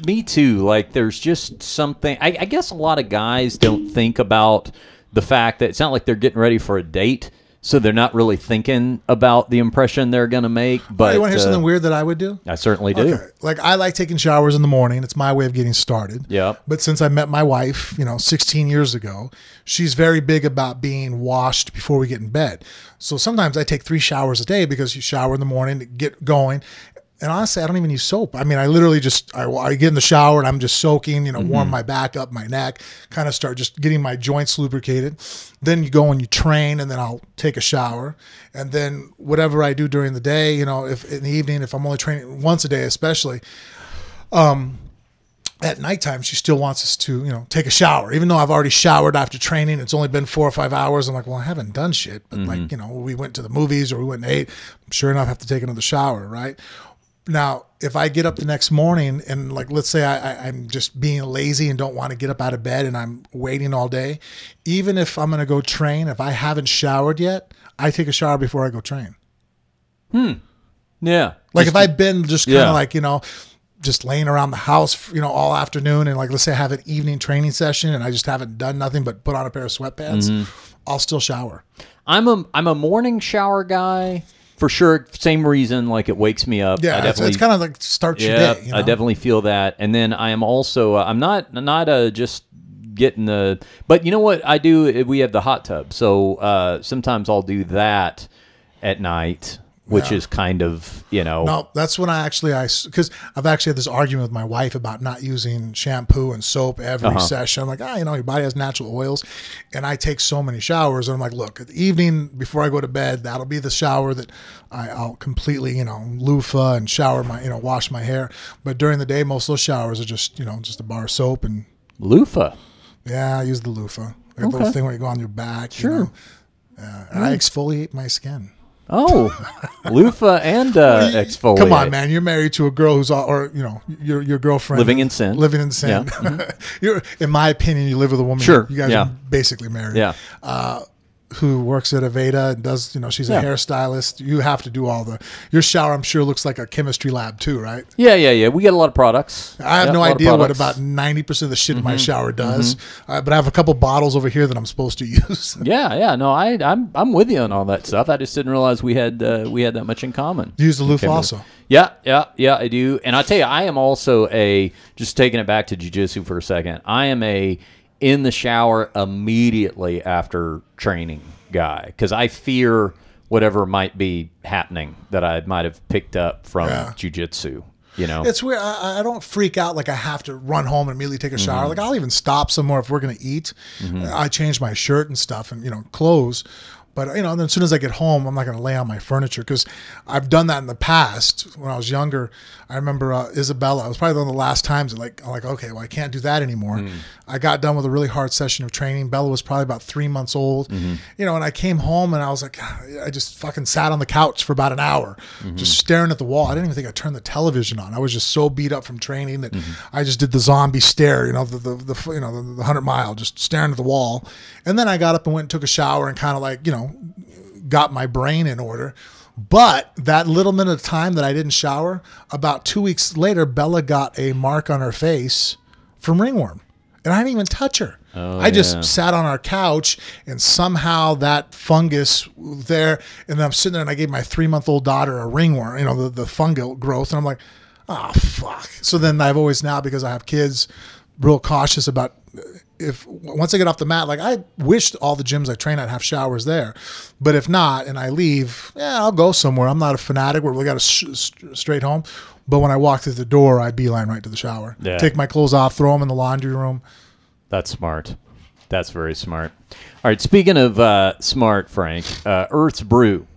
Me too. Like there's just something, I guess a lot of guys don't think about the fact that it's not like they're getting ready for a date. So they're not really thinking about the impression they're going to make. But you want to hear something weird that I would do? I certainly do. Okay. Like I like taking showers in the morning. It's my way of getting started. Yeah. But since I met my wife, 16 years ago, she's very big about being washed before we get in bed. So sometimes I take 3 showers a day because you shower in the morning to get going. And honestly, I don't even use soap. I mean, I literally just, I get in the shower and I'm just soaking, warm my back up, my neck, kind of start just getting my joints lubricated. Then you go and you train and then I'll take a shower. And then whatever I do during the day, if in the evening, if I'm only training once a day, especially, at nighttime, she still wants us to, you know, take a shower. Even though I've already showered after training, it's only been 4 or 5 hours. I'm like, well, I haven't done shit. But like, you know, we went to the movies or we went and ate. Sure enough, I have to take another shower, right? Now, if I get up the next morning and like, let's say I'm just being lazy and don't want to get up out of bed and I'm waiting all day, even if I'm going to go train, if I haven't showered yet, I take a shower before I go train. Yeah. Like if I've been just kind of Yeah. like, you know, just laying around the house, you know, all afternoon, and like, let's say I have an evening training session and I just haven't done nothing but put on a pair of sweatpants, I'll still shower. I'm a morning shower guy for sure. Same reason, like it wakes me up. Yeah, I it's kind of like starts your yeah, day. You know? I definitely feel that. And then I am also I'm not just getting the, but you know what I do? We have the hot tub, so sometimes I'll do that at night. Which is kind of, you know. No, that's when because I've actually had this argument with my wife about not using shampoo and soap every session. I'm like, you know, your body has natural oils. And I take so many showers. And I'm like, look, at the evening before I go to bed, that'll be the shower that I'll completely, you know, loofah and shower my, you know, wash my hair. But during the day, most of those showers are just, you know, just a bar of soap. And loofah. yeah, I use the loofah. Like a little thing where you go on your back. Sure. You know? And I exfoliate my skin. Oh, loofah and exfoliate. Come on, man! You're married to a girl who's or you know your girlfriend Living in sin. Living in sin. Yeah. You're, in my opinion, you live with a woman. Sure. You guys Yeah. are basically married. Yeah. Who works at Aveda and does, you know, she's a hairstylist. You have to do your shower, I'm sure, looks like a chemistry lab too, right? Yeah. We get a lot of products. I have Yeah, no a lot of idea what products. about 90% of the shit in my shower does, but I have a couple bottles over here that I'm supposed to use. Yeah. No, I'm with you on all that stuff. I just didn't realize we had that much in common. You use the loofah also. Yeah, I do. And I tell you, I am also just taking it back to jiu-jitsu for a second. I am in the shower immediately after training guy because I fear whatever might be happening that I might have picked up from jiu-jitsu. You know, it's weird. I don't freak out like I have to run home and immediately take a shower. Like I'll even stop somewhere if we're going to eat. I change my shirt and stuff and, you know, clothes. But, you know, then as soon as I get home, I'm not going to lay on my furniture because I've done that in the past. When I was younger, I remember Isabella. It was probably one of the last times that I'm like, okay, well, I can't do that anymore. I got done with a really hard session of training. Bella was probably about 3 months old. You know, and I came home and I was like, I just fucking sat on the couch for about an hour, just staring at the wall. I didn't even think I turned the television on. I was just so beat up from training that I just did the zombie stare, you know, the 100 mile, just staring at the wall. And then I got up and went and took a shower and kind of like, you know, got my brain in order. But that little minute of time that I didn't shower, about 2 weeks later, Bella got a mark on her face from ringworm. And I didn't even touch her. I just sat on our couch and somehow that fungus there, and then I'm sitting there and I gave my 3-month-old daughter a ringworm, you know, the fungal growth. And I'm like, oh, fuck. So then I've always now, because I have kids, real cautious about once I get off the mat, like I wished all the gyms I train at have showers there, but if not, and I leave, I'll go somewhere. I'm not a fanatic where we got to straight home, but when I walk through the door, I beeline right to the shower. Yeah. Take my clothes off, throw them in the laundry room. That's smart. That's very smart. All right, speaking of smart, Frank, Earth's Brew,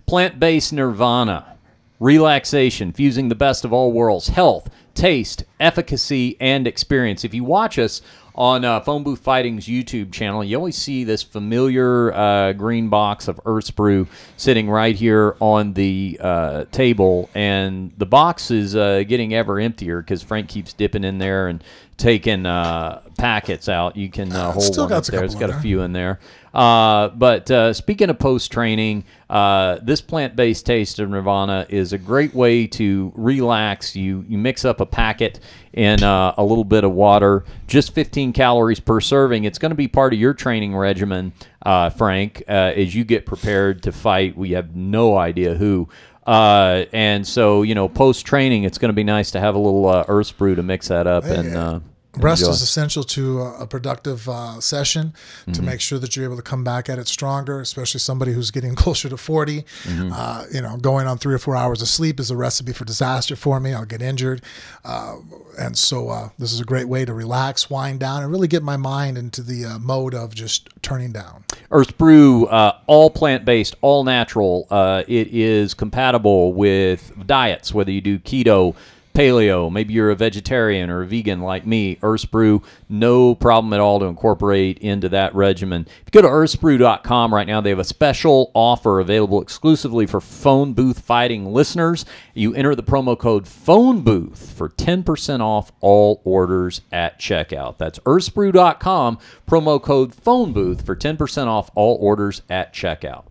plant-based nirvana, relaxation, fusing the best of all worlds, health, taste, efficacy, and experience. If you watch us on Phone Booth Fighting's YouTube channel, you always see this familiar green box of Earth's Brew sitting right here on the table, and the box is getting ever emptier because Frank keeps dipping in there and taking packets out. You can hold still one got up there. a It's couple got in a there. few in there. But speaking of post-training, this plant-based taste of Nirvana is a great way to relax. You mix up a packet in a little bit of water, just 15 calories per serving. It's going to be part of your training regimen, Frank, as you get prepared to fight. We have no idea who. And so, you know, post-training, it's going to be nice to have a little Earth's Brew to mix that up. Rest enjoy. is essential to a productive session to make sure that you're able to come back at it stronger, especially somebody who's getting closer to 40. You know, going on 3 or 4 hours of sleep is a recipe for disaster for me. I'll get injured. And so this is a great way to relax, wind down, and really get my mind into the mode of just turning down. Earth's Brew, all plant-based, all natural. It is compatible with diets, whether you do keto, paleo, maybe you're a vegetarian or a vegan like me, Earth's Brew, no problem at all to incorporate into that regimen. If you go to earthsbrew.com right now, they have a special offer available exclusively for Phone Booth Fighting listeners. You enter the promo code Phone Booth for 10% off all orders at checkout. That's earthsbrew.com, promo code Phone Booth for 10% off all orders at checkout.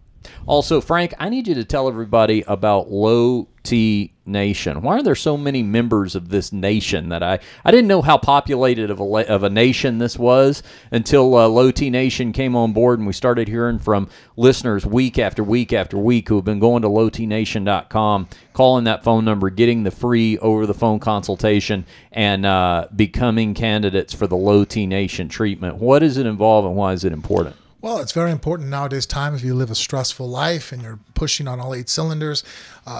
Also, Frank, I need you to tell everybody about Low T Nation. Why are there so many members of this nation that I didn't know how populated of a nation this was until Low T Nation came on board, and we started hearing from listeners week after week after week who have been going to lowtnation.com, calling that phone number, getting the free over-the-phone consultation, and becoming candidates for the Low T Nation treatment. What does it involve, and why is it important? Well, it's very important nowadays time if you live a stressful life and you're pushing on all 8 cylinders,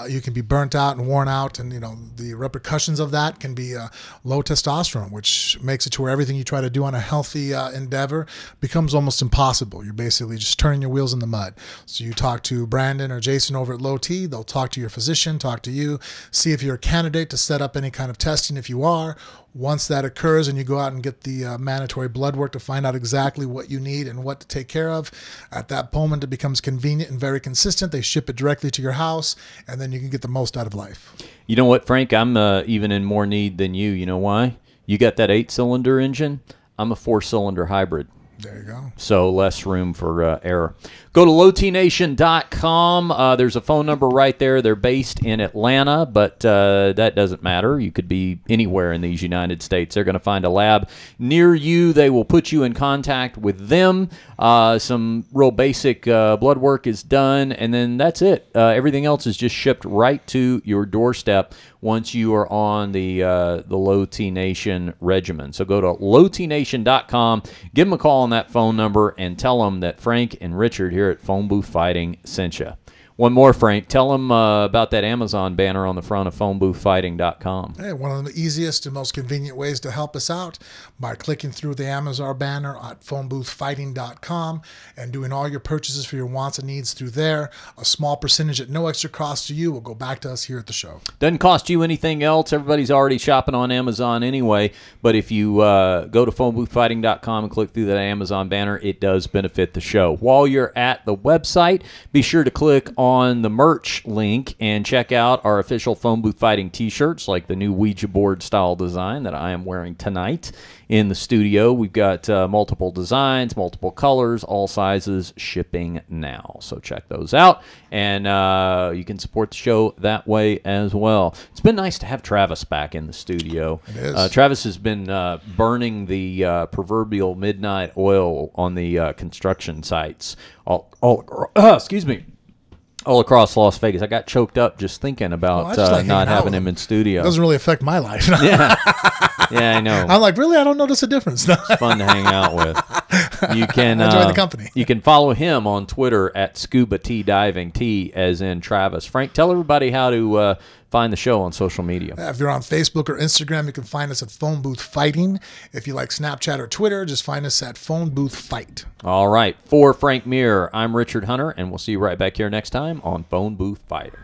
you can be burnt out and worn out, and the repercussions of that can be low testosterone, which makes it to where everything you try to do on a healthy endeavor becomes almost impossible. You're basically just turning your wheels in the mud. So you talk to Brandon or Jason over at Low T, they'll talk to your physician, talk to you, see if you're a candidate to set up any kind of testing if you are. Once that occurs and you go out and get the mandatory blood work to find out exactly what you need and what to take care of, at that moment it becomes convenient and very consistent. They ship it directly to your house, and then you can get the most out of life. You know what, Frank? I'm even in more need than you. You know why? You got that 8-cylinder engine. I'm a 4-cylinder hybrid. There you go. So less room for error. Go to lowtnation.com. There's a phone number right there. They're based in Atlanta, but that doesn't matter. You could be anywhere in these United States. They're going to find a lab near you. They will put you in contact with them. Some real basic blood work is done, and then that's it. Everything else is just shipped right to your doorstep once you are on the Low T Nation regimen. So go to lowtnation.com, give them a call on that phone number, and tell them that Frank and Richard here at Phone Booth Fighting sent you. One more, Frank. Tell them about that Amazon banner on the front of phoneboothfighting.com. Hey, one of the easiest and most convenient ways to help us out by clicking through the Amazon banner at phoneboothfighting.com and doing all your purchases for your wants and needs through there. A small percentage at no extra cost to you will go back to us here at the show. Doesn't cost you anything else. Everybody's already shopping on Amazon anyway. But if you go to phoneboothfighting.com and click through that Amazon banner, it does benefit the show. While you're at the website, be sure to click on the merch link and check out our official Phone Booth Fighting t-shirts, like the new Ouija board style design that I am wearing tonight in the studio. We've got multiple designs, multiple colors, all sizes, shipping now. So check those out, and you can support the show that way as well. It's been nice to have Travis back in the studio. It is. Travis has been burning the proverbial midnight oil on the construction sites excuse me, all across Las Vegas. I got choked up just thinking about not having him in studio. It doesn't really affect my life. Yeah, I know. I'm like, really? I don't notice a difference. It's fun to hang out with. You can enjoy the company. You can follow him on Twitter at Scuba T Diving, T as in Travis. Frank, tell everybody how to find the show on social media. If you're on Facebook or Instagram, you can find us at Phone Booth Fighting. If you like Snapchat or Twitter, just find us at Phone Booth Fight. All right. For Frank Muir, I'm Richard Hunter, and we'll see you right back here next time on Phone Booth Fighting.